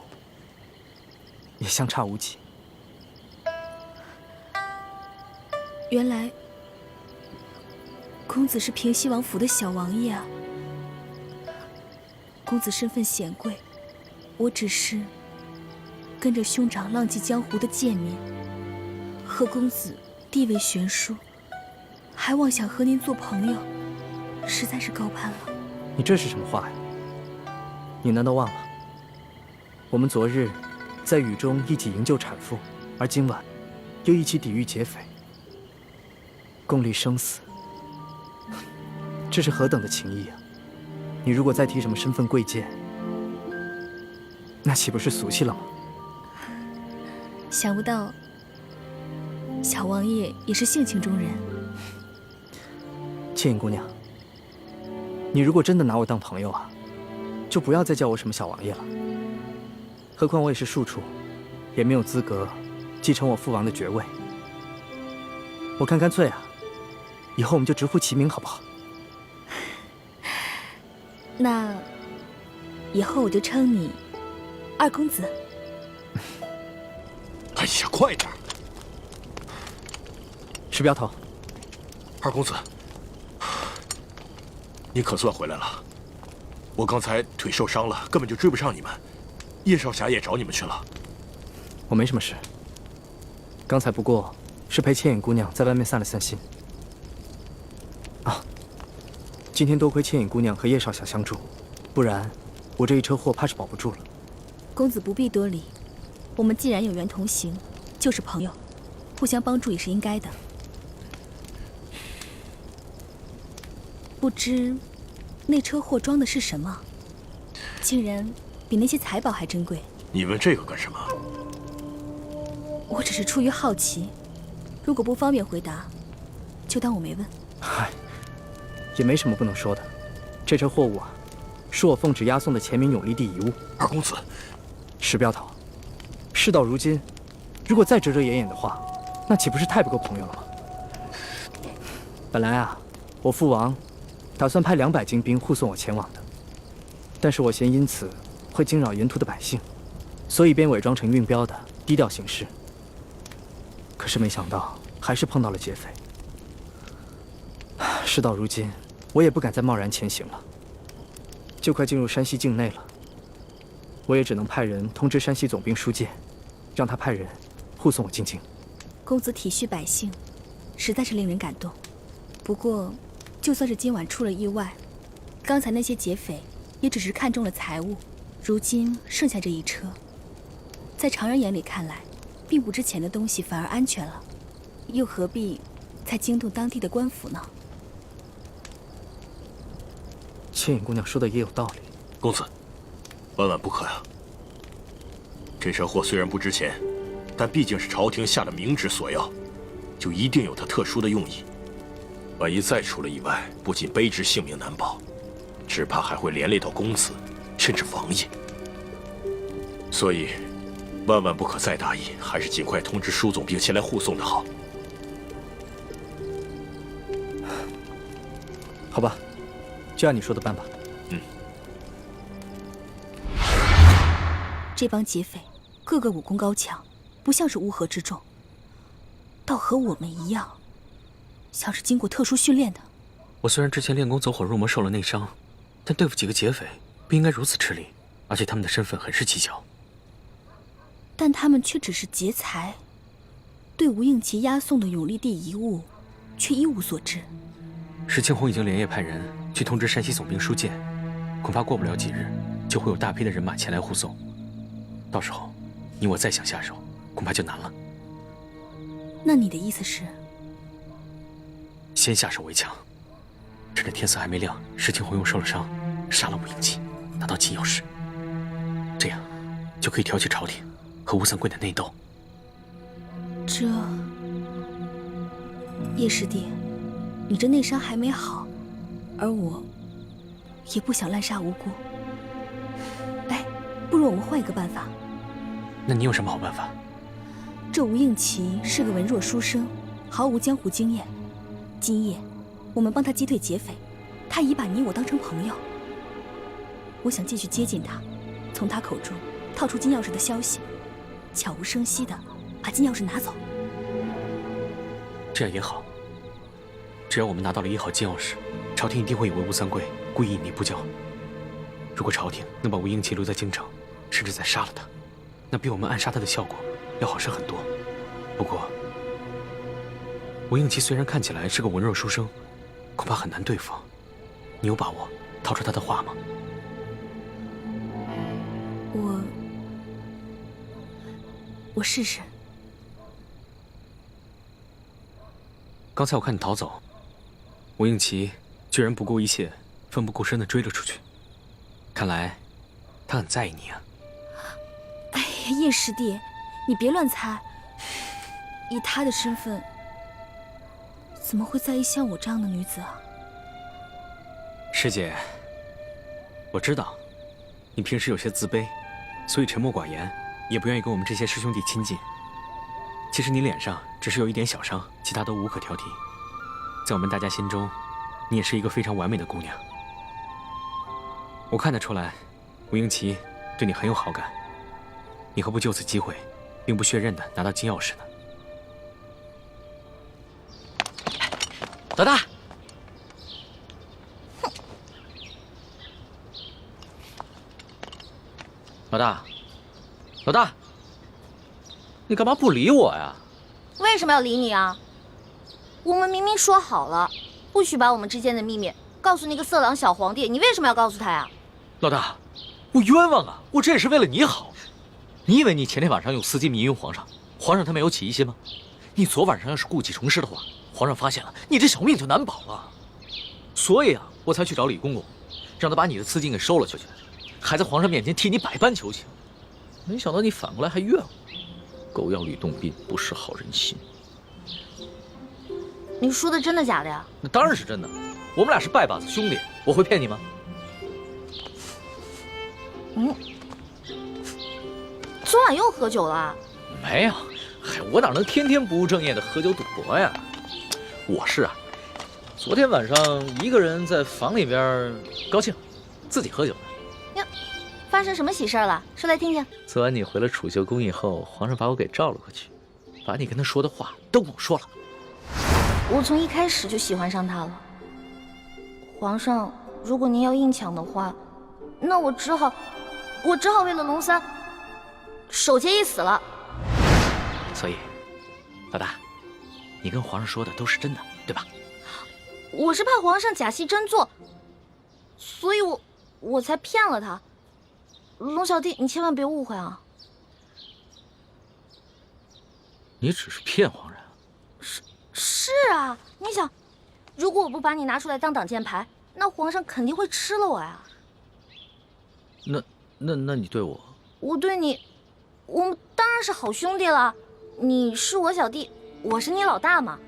[SPEAKER 7] 也相差无几。
[SPEAKER 5] 原来公子是平西王府的小王爷啊！公子身份显贵，我只是跟着兄长浪迹江湖的贱民，和公子地位悬殊，还妄想和您做朋友，实在是高攀了。
[SPEAKER 7] 你这是什么话呀？你难道忘了，我们昨日在雨中一起营救产妇，而今晚又一起抵御劫匪，共历生死，这是何等的情谊啊！你如果再提什么身份贵贱，那岂不是俗气了吗？
[SPEAKER 5] 想不到，小王爷也是性情中人。
[SPEAKER 7] 倩影姑娘，你如果真的拿我当朋友啊，就不要再叫我什么小王爷了。何况我也是庶出，也没有资格继承我父王的爵位。我看干脆啊，以后我们就直呼其名，好不好？
[SPEAKER 5] 那以后我就称你二公子。
[SPEAKER 6] 哎呀，快点！
[SPEAKER 7] 石镖头，
[SPEAKER 6] 二公子，你可算回来了。我刚才腿受伤了，根本就追不上你们。叶少侠也找你们去了。
[SPEAKER 7] 我没什么事，刚才不过是陪倩影姑娘在外面散了散心。啊，今天多亏倩影姑娘和叶少侠相助，不然我这一车祸怕是保不住了。
[SPEAKER 5] 公子不必多礼，我们既然有缘同行，就是朋友，互相帮助也是应该的。不知那车货装的是什么，竟然比那些财宝还珍贵。
[SPEAKER 6] 你问这个干什么？
[SPEAKER 5] 我只是出于好奇，如果不方便回答，就当我没问。
[SPEAKER 7] 嗨，也没什么不能说的。这车货物啊，是我奉旨押送的前明永历帝遗物。
[SPEAKER 6] 二公子，
[SPEAKER 7] 石镖头，事到如今，如果再遮遮掩掩的话，那岂不是太不够朋友了吗？本来啊，我父王打算派200精兵护送我前往的，但是我嫌因此会惊扰沿途的百姓，所以便伪装成运镖的，低调行事。可是没想到，还是碰到了劫匪。事到如今，我也不敢再贸然前行了。就快进入山西境内了，我也只能派人通知山西总兵舒介，让他派人护送我进京。
[SPEAKER 5] 公子体恤百姓，实在是令人感动。不过，就算是今晚出了意外，刚才那些劫匪也只是看中了财物，如今剩下这一车，在常人眼里看来，并不值钱的东西反而安全了，又何必再惊动当地的官府呢？
[SPEAKER 7] 倩影姑娘说的也有道理。
[SPEAKER 6] 公子，万万不可呀！这车货虽然不值钱，但毕竟是朝廷下的明旨所要，就一定有它特殊的用意。万一再出了意外，不仅卑职性命难保，只怕还会连累到公子，甚至王爷。所以，万万不可再大意，还是尽快通知舒总兵前来护送的好。
[SPEAKER 7] 好吧，就按你说的办吧。
[SPEAKER 5] 这帮劫匪个个武功高强，不像是乌合之众，倒和我们一样，像是经过特殊训练的。
[SPEAKER 3] 我虽然之前练功走火入魔受了内伤，但对付几个劫匪不应该如此吃力，而且他们的身份很是蹊跷。
[SPEAKER 5] 但他们却只是劫财，对吴应奇押送的永历帝遗物却一无所知。
[SPEAKER 3] 石青红已经连夜派人去通知山西总兵舒介，恐怕过不了几日，就会有大批的人马前来护送。到时候，你我再想下手，恐怕就难了。
[SPEAKER 5] 那你的意思是？
[SPEAKER 3] 先下手为强，趁着天色还没亮，石青红又受了伤，杀了吴应奇，拿到金钥匙，这样就可以挑起朝廷和吴三桂的内斗。
[SPEAKER 5] 这，叶师弟，你这内伤还没好，而我也不想滥杀无辜。哎，不如我们换一个办法。
[SPEAKER 3] 那你有什么好办法？
[SPEAKER 5] 这吴应奇是个文弱书生，毫无江湖经验。今夜，我们帮他击退劫匪，他已把你我当成朋友。我想继续接近他，从他口中套出金钥匙的消息，悄无声息的把金钥匙拿走。
[SPEAKER 3] 这样也好。只要我们拿到了1号金钥匙，朝廷一定会以为吴三桂故意引你不交。如果朝廷能把吴应奇留在京城，甚至再杀了他，那比我们暗杀他的效果要好上很多。不过，吴应奇虽然看起来是个文弱书生，恐怕很难对付。你有把握套出他的话吗？
[SPEAKER 5] 我试试。
[SPEAKER 3] 刚才我看你逃走，吴应奇居然不顾一切、奋不顾身地追了出去，看来他很在意你啊。
[SPEAKER 5] 哎呀，叶师弟，你别乱猜，以他的身份，怎么会在意像我这样的女子啊？
[SPEAKER 3] 师姐，我知道你平时有些自卑，所以沉默寡言，也不愿意跟我们这些师兄弟亲近。其实你脸上只是有一点小伤，其他都无可挑剔。在我们大家心中，你也是一个非常完美的姑娘。我看得出来，吴英奇对你很有好感。你何不就此机会，兵不血刃的拿到金钥匙呢？
[SPEAKER 2] 老大，老大，老大，你干嘛不理我呀？
[SPEAKER 1] 为什么要理你啊？我们明明说好了，不许把我们之间的秘密告诉那个色狼小皇帝，你为什么要告诉他呀？
[SPEAKER 4] 老大，我冤枉啊！我这也是为了你好。你以为你前天晚上用丝巾迷晕皇上，皇上他没有起疑心吗？你昨晚上要是故技重施的话，皇上发现了，你这小命就难保了。所以啊，我才去找李公公，让他把你的丝巾给收了去，还在皇上面前替你百般求情。没想到你反过来还怨我，狗咬吕洞宾，不识好人心。
[SPEAKER 1] 你说的真的假的呀？
[SPEAKER 4] 那当然是真的，我们俩是拜把子兄弟，我会骗你吗？
[SPEAKER 1] 昨晚又喝酒了？
[SPEAKER 4] 没有，嗨，我哪能天天不务正业的喝酒赌博呀？我是啊，昨天晚上一个人在房里边高兴，自己喝酒呢。
[SPEAKER 1] 呀，发生什么喜事了？说来听听。
[SPEAKER 4] 昨晚你回了储秀宫以后，皇上把我给召了过去，把你跟他说的话都跟我说了。
[SPEAKER 1] 我从一开始就喜欢上他了。皇上，如果您要硬抢的话，那我只好为了龙三守节一死了。
[SPEAKER 4] 所以，老大，你跟皇上说的都是真的，对吧？
[SPEAKER 1] 我是怕皇上假戏真做，所以我才骗了他。龙小弟，你千万别误会啊！
[SPEAKER 4] 你只是骗皇上。
[SPEAKER 1] 是啊，你想，如果我不把你拿出来当挡箭牌，那皇上肯定会吃了我呀。
[SPEAKER 4] 那你对我？
[SPEAKER 1] 我对你，我们当然是好兄弟了。你是我小弟，我是你老大嘛。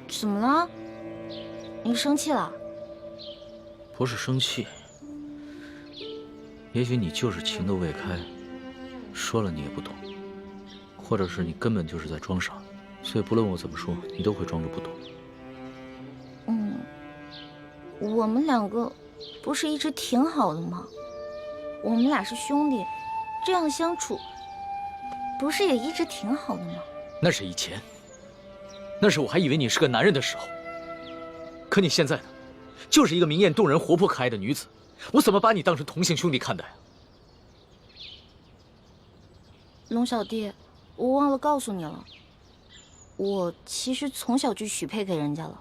[SPEAKER 1] 怎么了？你生气了？
[SPEAKER 4] 不是生气，也许你就是情窦未开，说了你也不懂，或者是你根本就是在装傻，所以不论我怎么说，你都会装着不懂。
[SPEAKER 1] 我们两个不是一直挺好的吗？我们俩是兄弟，这样相处，不是也一直挺好的吗？
[SPEAKER 4] 那是以前，那是我还以为你是个男人的时候。可你现在呢，就是一个明艳动人、活泼可爱的女子，我怎么把你当成同性兄弟看待啊？
[SPEAKER 1] 龙小弟，我忘了告诉你了，我其实从小就许配给人家了。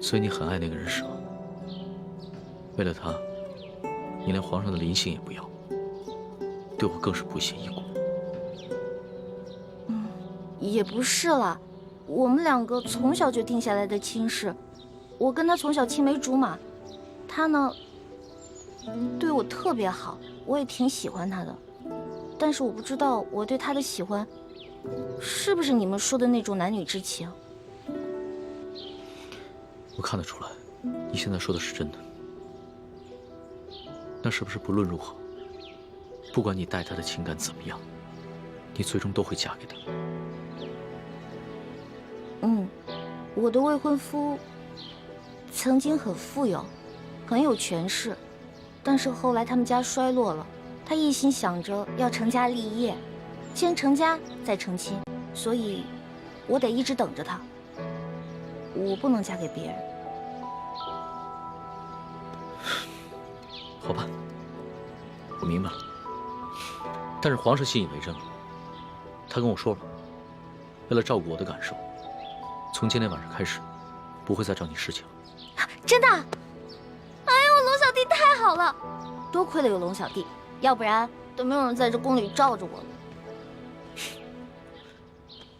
[SPEAKER 4] 所以你很爱那个人是吗？为了他，你连皇上的临幸也不要，对我更是不屑一顾。
[SPEAKER 1] 也不是啦，我们两个从小就定下来的亲事，我跟他从小青梅竹马，他呢对我特别好，我也挺喜欢他的，但是我不知道我对他的喜欢是不是你们说的那种男女之情。
[SPEAKER 4] 我看得出来，你现在说的是真的。那是不是不论如何，不管你待他的情感怎么样，你最终都会嫁给他？
[SPEAKER 1] 我的未婚夫曾经很富有，很有权势，但是后来他们家衰落了，他一心想着要成家立业，先成家再成亲，所以我得一直等着他。我不能嫁给别人。
[SPEAKER 4] 好吧，我明白了。但是皇上信以为真了，他跟我说了，为了照顾我的感受，从今天晚上开始，不会再找你侍寝了。
[SPEAKER 1] 真的？哎呦，龙小弟太好了！多亏了有龙小弟，要不然都没有人在这宫里罩着我了。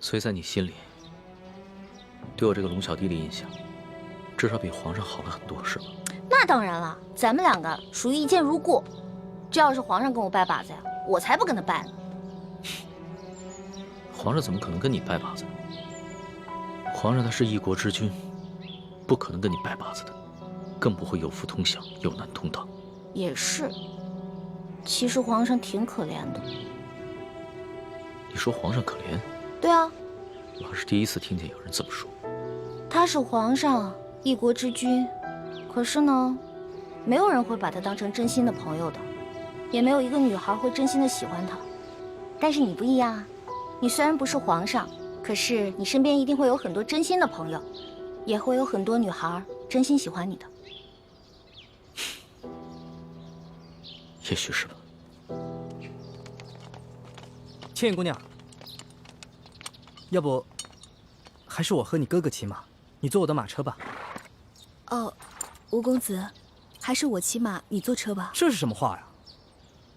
[SPEAKER 4] 所以在你心里，对我这个龙小弟的印象，至少比皇上好了很多，是吗？
[SPEAKER 1] 那当然了，咱们两个属于一见如故。这要是皇上跟我拜把子呀，我才不跟他拜呢。
[SPEAKER 4] 皇上怎么可能跟你拜把子呢？皇上他是一国之君，不可能跟你拜把子的，更不会有福同享，有难同当。
[SPEAKER 1] 也是，其实皇上挺可怜的。
[SPEAKER 4] 你说皇上可怜？
[SPEAKER 1] 对啊，
[SPEAKER 4] 我还是第一次听见有人这么说。
[SPEAKER 1] 他是皇上，一国之君，可是呢，没有人会把他当成真心的朋友的，也没有一个女孩会真心的喜欢他。但是你不一样啊，你虽然不是皇上，可是你身边一定会有很多真心的朋友，也会有很多女孩真心喜欢你的。
[SPEAKER 4] 也许是吧。
[SPEAKER 7] 倩影姑娘，要不还是我和你哥哥骑马，你坐我的马车吧。
[SPEAKER 5] 哦，吴公子，还是我骑马，你坐车吧。
[SPEAKER 7] 这是什么话呀？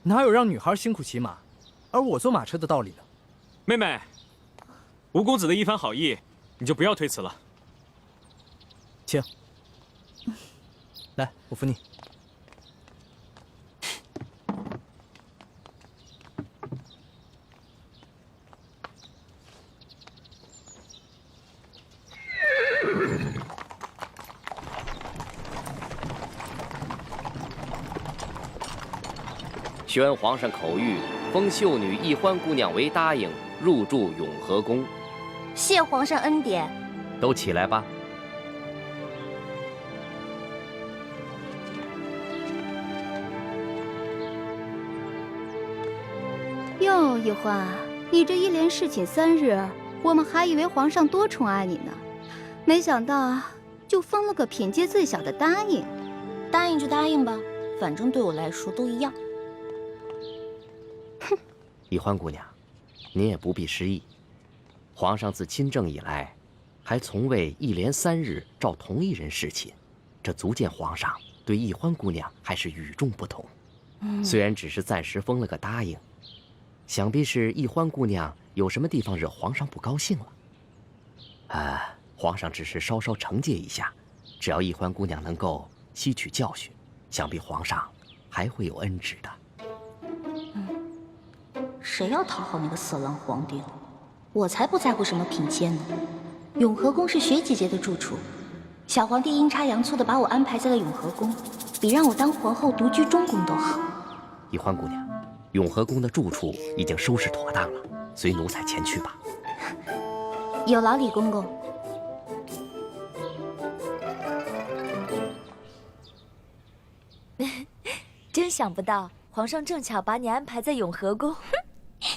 [SPEAKER 7] 哪有让女孩辛苦骑马，而我坐马车的道理呢？
[SPEAKER 3] 妹妹，吴公子的一番好意，你就不要推辞了。
[SPEAKER 7] 请，来，我扶你。
[SPEAKER 2] 宣皇上口谕，封秀女易欢姑娘为答应，入住永和宫。
[SPEAKER 1] 谢皇上恩典。
[SPEAKER 2] 都起来吧。
[SPEAKER 8] 哟，易欢，你这一连侍寝3日，我们还以为皇上多宠爱你呢，没想到就封了个品阶最小的答应。
[SPEAKER 1] 答应就答应吧，反正对我来说都一样。
[SPEAKER 2] 易欢姑娘，您也不必失意。皇上自亲政以来，还从未一连3日召同一人侍寝，这足见皇上对易欢姑娘还是与众不同。虽然只是暂时封了个答应，想必是易欢姑娘有什么地方惹皇上不高兴了。皇上只是稍稍惩戒一下，只要易欢姑娘能够吸取教训，想必皇上还会有恩旨的。
[SPEAKER 1] 谁要讨好那个色狼皇帝了？我才不在乎什么品阶呢。永和宫是雪姐姐的住处，小皇帝阴差阳错的把我安排在了永和宫，比让我当皇后独居中宫都好。
[SPEAKER 2] 易欢姑娘，永和宫的住处已经收拾妥当了，随奴才前去吧。
[SPEAKER 1] 有劳李公公。
[SPEAKER 9] 真想不到，皇上正巧把你安排在永和宫，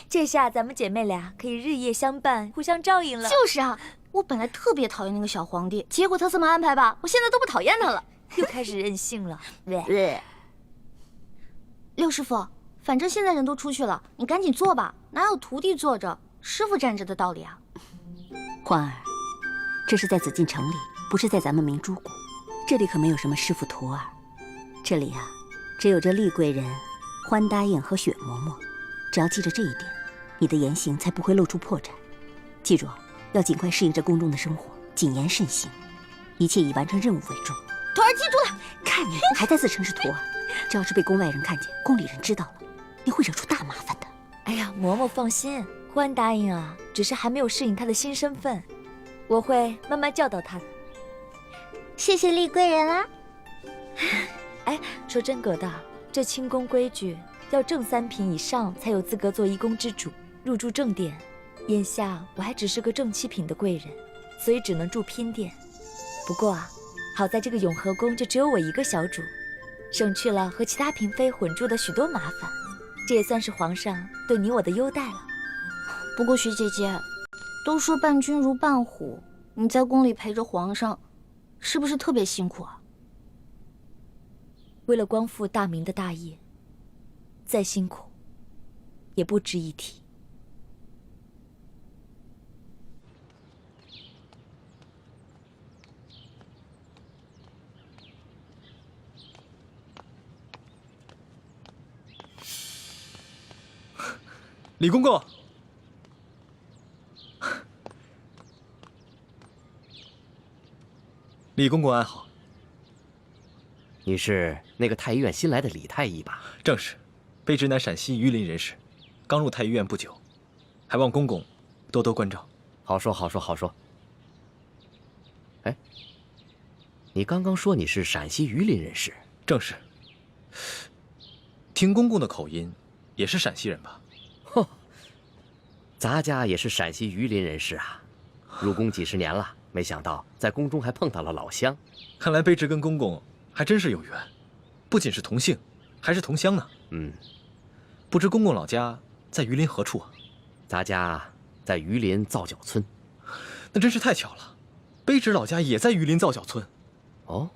[SPEAKER 9] 这下咱们姐妹俩可以日夜相伴，互相照应了。
[SPEAKER 1] 就是啊，我本来特别讨厌那个小皇帝，结果他这么安排吧，我现在都不讨厌他了。
[SPEAKER 9] 又开始任性了。
[SPEAKER 1] 六师傅，反正现在人都出去了，你赶紧做吧，哪有徒弟坐着，师傅站着的道理啊？
[SPEAKER 10] 欢儿，这是在紫禁城里，不是在咱们明珠谷，这里可没有什么师傅徒儿，这里啊，只有这丽贵人、欢答应和雪嬷嬷。只要记着这一点，你的言行才不会露出破绽。记住，要尽快适应这宫中的生活，谨言慎行，一切以完成任务为重。
[SPEAKER 1] 徒儿记住了。
[SPEAKER 10] 看你还在自称是徒儿，这要是被宫外人看见，宫里人知道了，你会惹出大麻烦的。
[SPEAKER 9] 哎呀，嬷嬷放心，欢答应啊，只是还没有适应她的新身份，我会慢慢教导她的。
[SPEAKER 1] 谢谢丽贵人啊。
[SPEAKER 9] 哎，说真格的，这清宫规矩要正3品以上才有资格做一宫之主，入住正殿。眼下我还只是个正7品的贵人，所以只能住嫔殿。不过啊，好在这个永和宫就只有我一个小主，省去了和其他嫔妃混住的许多麻烦，这也算是皇上对你我的优待了。
[SPEAKER 1] 不过徐姐姐，都说伴君如伴虎，你在宫里陪着皇上，是不是特别辛苦啊？
[SPEAKER 9] 为了光复大明的大业，再辛苦也不值一提。
[SPEAKER 7] 李公公，李公公安好。
[SPEAKER 2] 你是那个太医院新来的李太医吧？
[SPEAKER 7] 正是，卑职乃陕西榆林人士，刚入太医院不久，还望公公多多关照。
[SPEAKER 2] 好说好说好说。哎，你刚刚说你是陕西榆林人士？
[SPEAKER 7] 正是。听公公的口音，也是陕西人吧？
[SPEAKER 2] 哼，咱家也是陕西榆林人士啊，入宫几十年了，没想到在宫中还碰到了老乡。
[SPEAKER 7] 看来卑职跟公公还真是有缘，不仅是同姓，还是同乡呢。
[SPEAKER 2] 嗯，
[SPEAKER 7] 不知公公老家在榆林何处啊？
[SPEAKER 2] 咱家在榆林皂角村。
[SPEAKER 7] 那真是太巧了，卑职老家也在榆林皂角村。
[SPEAKER 2] 哦，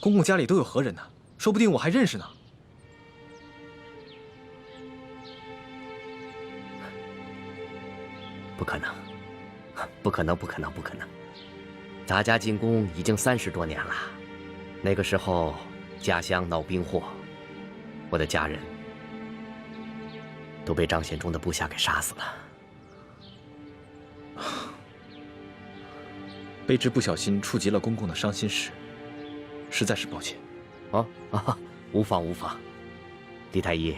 [SPEAKER 7] 公公家里都有何人呢？说不定我还认识呢。
[SPEAKER 2] 不可能，不可能，不可能，不可能！咱家进宫已经30多年了，那个时候家乡闹兵祸，我的家人都被张献忠的部下给杀死了。
[SPEAKER 7] 卑职不小心触及了公公的伤心事，实在是抱歉。
[SPEAKER 2] 无妨无妨。李太医，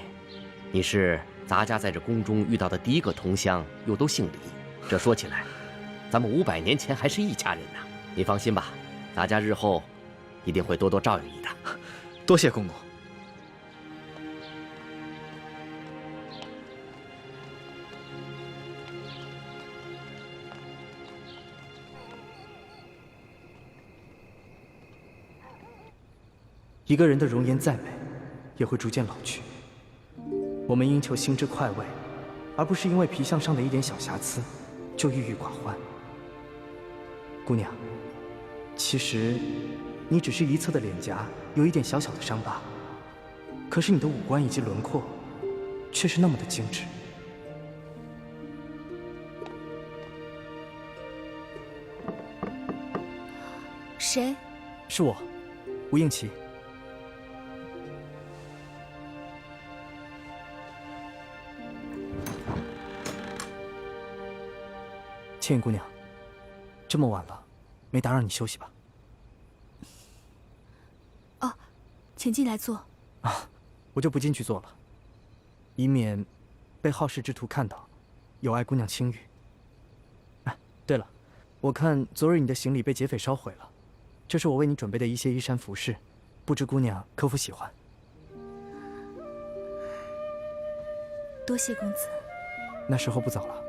[SPEAKER 2] 你是咱家在这宫中遇到的第一个同乡，又都姓李，这说起来，咱们500年前还是一家人呢。你放心吧，咱家日后一定会多多照应你的。
[SPEAKER 7] 多谢公公。
[SPEAKER 11] 一个人的容颜再美，也会逐渐老去。我们应求心之快慰，而不是因为皮相上的一点小瑕疵就郁郁寡欢。姑娘，其实你只是一侧的脸颊有一点小小的伤疤，可是你的五官以及轮廓却是那么的精致。
[SPEAKER 5] 谁？
[SPEAKER 11] 是我，吴应琪。倩影姑娘，这么晚了，没打扰你休息吧？
[SPEAKER 5] 哦，请进来坐。
[SPEAKER 11] 啊，我就不进去坐了，以免被好事之徒看到，有碍姑娘清誉。哎，对了，我看昨日你的行李被劫匪烧毁了，这是我为你准备的一些衣衫服饰，不知姑娘可否喜欢？
[SPEAKER 5] 多谢公子。
[SPEAKER 11] 那时候不早了，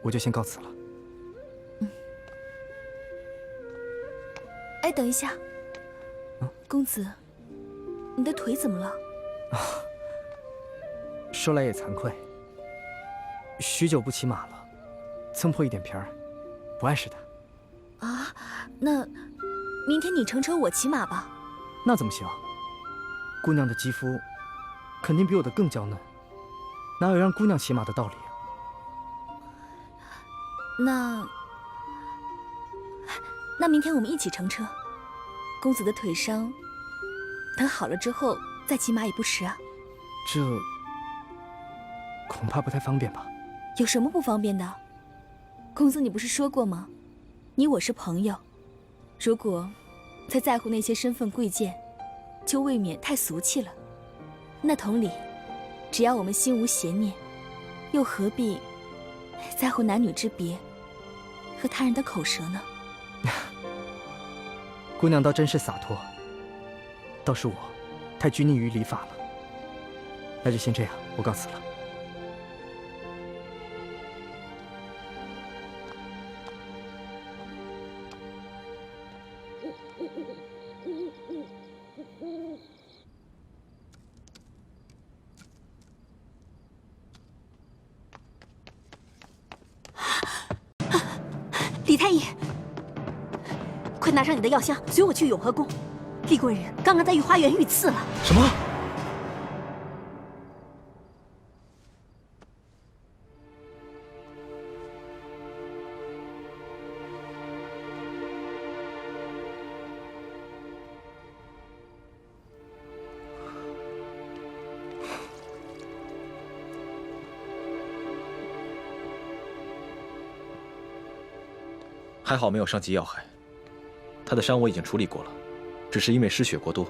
[SPEAKER 11] 我就先告辞了。
[SPEAKER 5] 哎，等一下，公子，你的腿怎么了？
[SPEAKER 11] 说来也惭愧，许久不骑马了，蹭破一点皮儿，不碍事的。
[SPEAKER 5] 啊，那明天你乘车，我骑马吧。
[SPEAKER 11] 那怎么行？姑娘的肌肤肯定比我的更娇嫩，哪有让姑娘骑马的道理啊？
[SPEAKER 5] 那明天我们一起乘车。公子的腿伤，等好了之后再骑马也不迟啊。
[SPEAKER 11] 这恐怕不太方便吧？
[SPEAKER 5] 有什么不方便的？公子，你不是说过吗？你我是朋友，如果再在乎那些身份贵贱，就未免太俗气了。那同理，只要我们心无邪念，又何必在乎男女之别和他人的口舌呢？
[SPEAKER 11] 姑娘倒真是洒脱，倒是我太拘泥于礼法了。那就先这样，我告辞了。
[SPEAKER 10] 李太医，快拿上你的药箱，随我去永和宫。厉贵人刚刚在御花园遇刺了。
[SPEAKER 3] 什么？还好没有伤及要害，他的伤我已经处理过了，只是因为失血过多，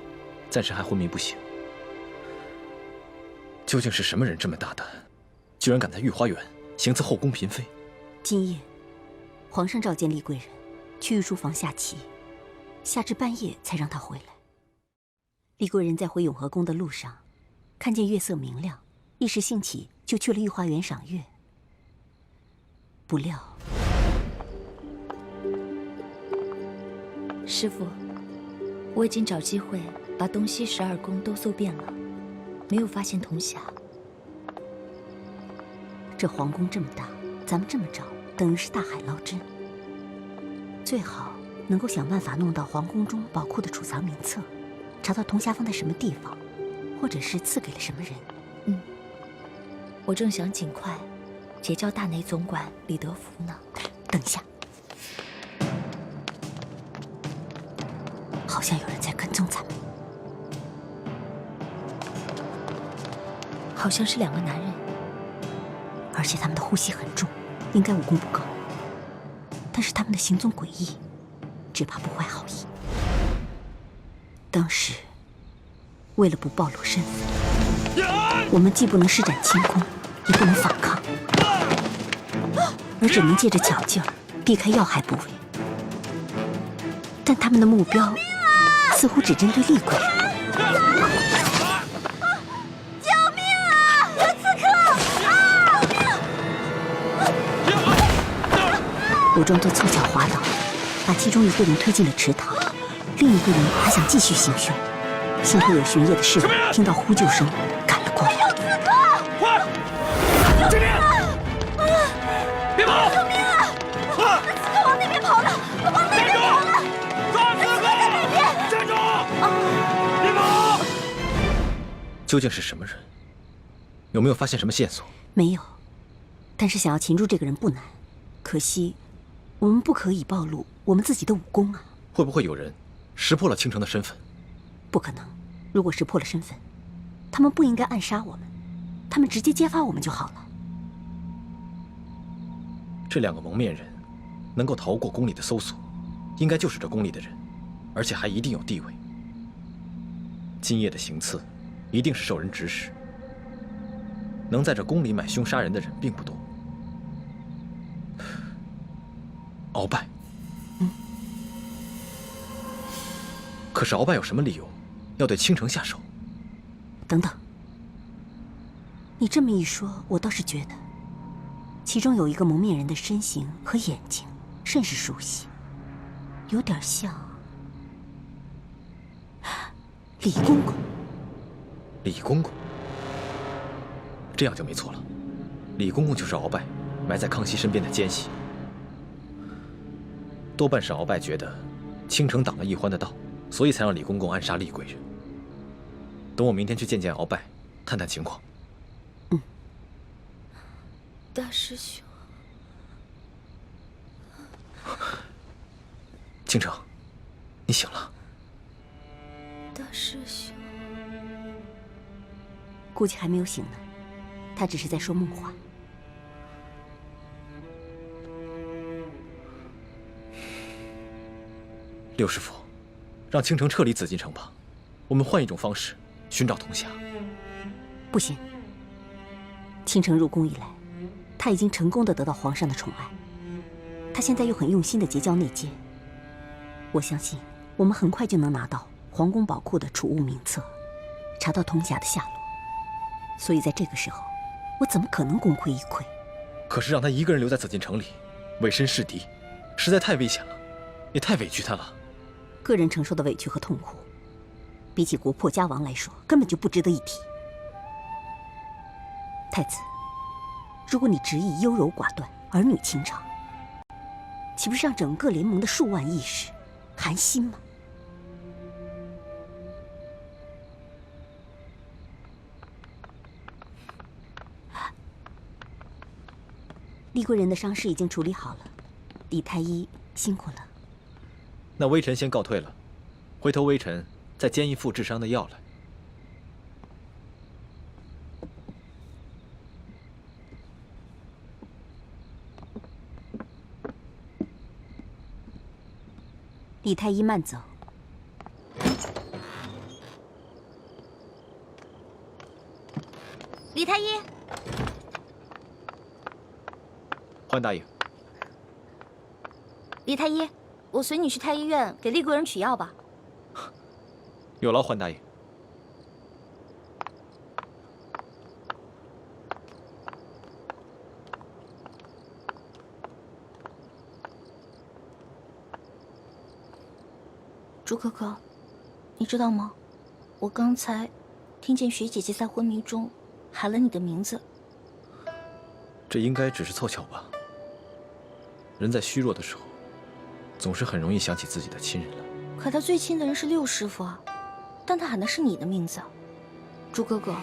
[SPEAKER 3] 暂时还昏迷不醒。究竟是什么人这么大胆，居然敢在御花园行刺后宫嫔妃？
[SPEAKER 10] 今夜，皇上召见厉贵人去御书房下棋，下至半夜才让他回来。厉贵人在回永和宫的路上，看见月色明亮，一时兴起就去了御花园赏月。不料，
[SPEAKER 9] 师父，我已经找机会把东西12宫都搜遍了，没有发现铜匣。
[SPEAKER 10] 这皇宫这么大，咱们这么找，等于是大海捞针。最好能够想办法弄到皇宫中宝库的储藏名册，查到铜匣放在什么地方，或者是赐给了什么人。
[SPEAKER 9] 我正想尽快结交大内总管李德福呢。
[SPEAKER 10] 等一下，好像有人在跟踪咱们。
[SPEAKER 9] 好像是2个男人，
[SPEAKER 10] 而且他们的呼吸很重，应该武功不高，但是他们的行踪诡异，只怕不怀好意。当时为了不暴露身份，我们既不能施展轻功，也不能反抗，而只能借着巧劲儿避开要害部位。但他们的目标似乎只针对厉贵人。我装作凑巧滑倒，把其中一个人推进了池塘，另一个人还想继续行凶。幸亏有巡夜的侍卫听到呼救声赶了过来。有刺客！快！救命！别跑！救命啊！那刺客往那边跑了，往那边跑了！抓刺客！在那边！站住！别跑！
[SPEAKER 3] 究竟是什么人？有没有发现什么线索？
[SPEAKER 10] 没有，但是想要擒住这个人不难，可惜我们不可以暴露我们自己的武功啊！
[SPEAKER 3] 会不会有人识破了倾城的身份？
[SPEAKER 10] 不可能，如果识破了身份，他们不应该暗杀我们，他们直接揭发我们就好了。
[SPEAKER 3] 这2个蒙面人能够逃过宫里的搜索，应该就是这宫里的人，而且还一定有地位。今夜的行刺一定是受人指使，能在这宫里买凶杀人的人并不多。鳌拜，可是鳌拜有什么理由要对倾城下手？
[SPEAKER 10] 等等，你这么一说，我倒是觉得其中有一个蒙面人的身形和眼睛甚是熟悉，有点像李公公。
[SPEAKER 3] 李公公，这样就没错了。李公公就是鳌拜埋在康熙身边的奸细，多半是鳌拜觉得倾城挡了奕欢的道，所以才让李公公暗杀厉贵人。等我明天去见见鳌拜，探探情况。
[SPEAKER 9] 大师兄，
[SPEAKER 3] 倾城，你醒了。
[SPEAKER 9] 大师兄，
[SPEAKER 10] 估计还没有醒呢，他只是在说梦话。
[SPEAKER 3] 六师傅，让倾城撤离紫禁城吧，我们换一种方式寻找铜匣。
[SPEAKER 10] 不行，倾城入宫以来，他已经成功的得到皇上的宠爱，他现在又很用心的结交内奸，我相信我们很快就能拿到皇宫宝库的储物名册，查到铜匣的下落。所以在这个时候，我怎么可能功亏一篑？
[SPEAKER 3] 可是让他一个人留在紫禁城里，委身侍敌，实在太危险了，也太委屈他了。
[SPEAKER 10] 个人承受的委屈和痛苦，比起国破家亡来说，根本就不值得一提。太子，如果你执意优柔寡断、儿女情长，岂不是让整个联盟的数万义士寒心吗？厉贵人的伤势已经处理好了，李太医辛苦了。
[SPEAKER 12] 那微臣先告退了，回头微臣再煎一副治伤的药来。
[SPEAKER 10] 李太医慢走。
[SPEAKER 1] 李太医，
[SPEAKER 12] 欢大爷，
[SPEAKER 1] 李太医，我随你去太医院给厉贵人取药吧。
[SPEAKER 12] 有劳欢大爷。
[SPEAKER 5] 朱哥哥，你知道吗？我刚才听见雪姐姐在昏迷中喊了你的名字。
[SPEAKER 12] 这应该只是凑巧吧。人在虚弱的时候，总是很容易想起自己的亲人来。
[SPEAKER 5] 可他最亲的人是六师傅啊，但他喊的是你的名字。朱哥哥，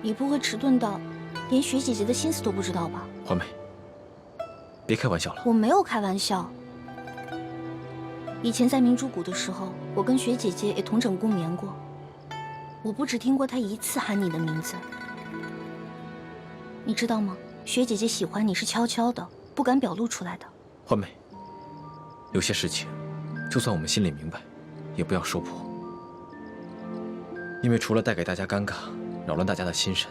[SPEAKER 5] 你不会迟钝到连雪姐姐的心思都不知道吧？
[SPEAKER 12] 欢梅，别开玩笑了。
[SPEAKER 5] 我没有开玩笑。以前在明珠谷的时候，我跟雪姐姐也同枕共眠过。我不只听过她一次喊你的名字。你知道吗？雪姐姐喜欢你是悄悄的，不敢表露出来的。
[SPEAKER 12] 欢梅，有些事情，就算我们心里明白，也不要说破，因为除了带给大家尴尬，扰乱大家的心神，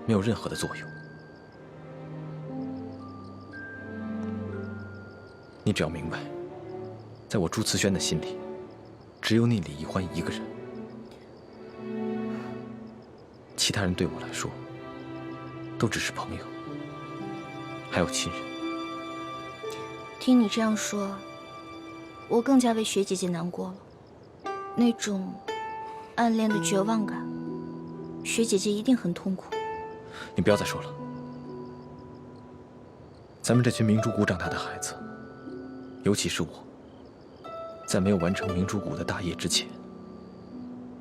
[SPEAKER 12] 没有任何的作用。你只要明白，在我朱慈轩的心里，只有你李易欢一个人，其他人对我来说，都只是朋友，还有亲人。
[SPEAKER 5] 听你这样说，我更加为雪姐姐难过了。那种暗恋的绝望感，雪姐姐一定很痛苦。
[SPEAKER 12] 你不要再说了。咱们这群明珠谷长大的孩子，尤其是我，在没有完成明珠谷的大业之前，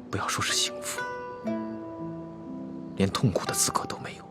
[SPEAKER 12] 不要说是幸福，连痛苦的资格都没有。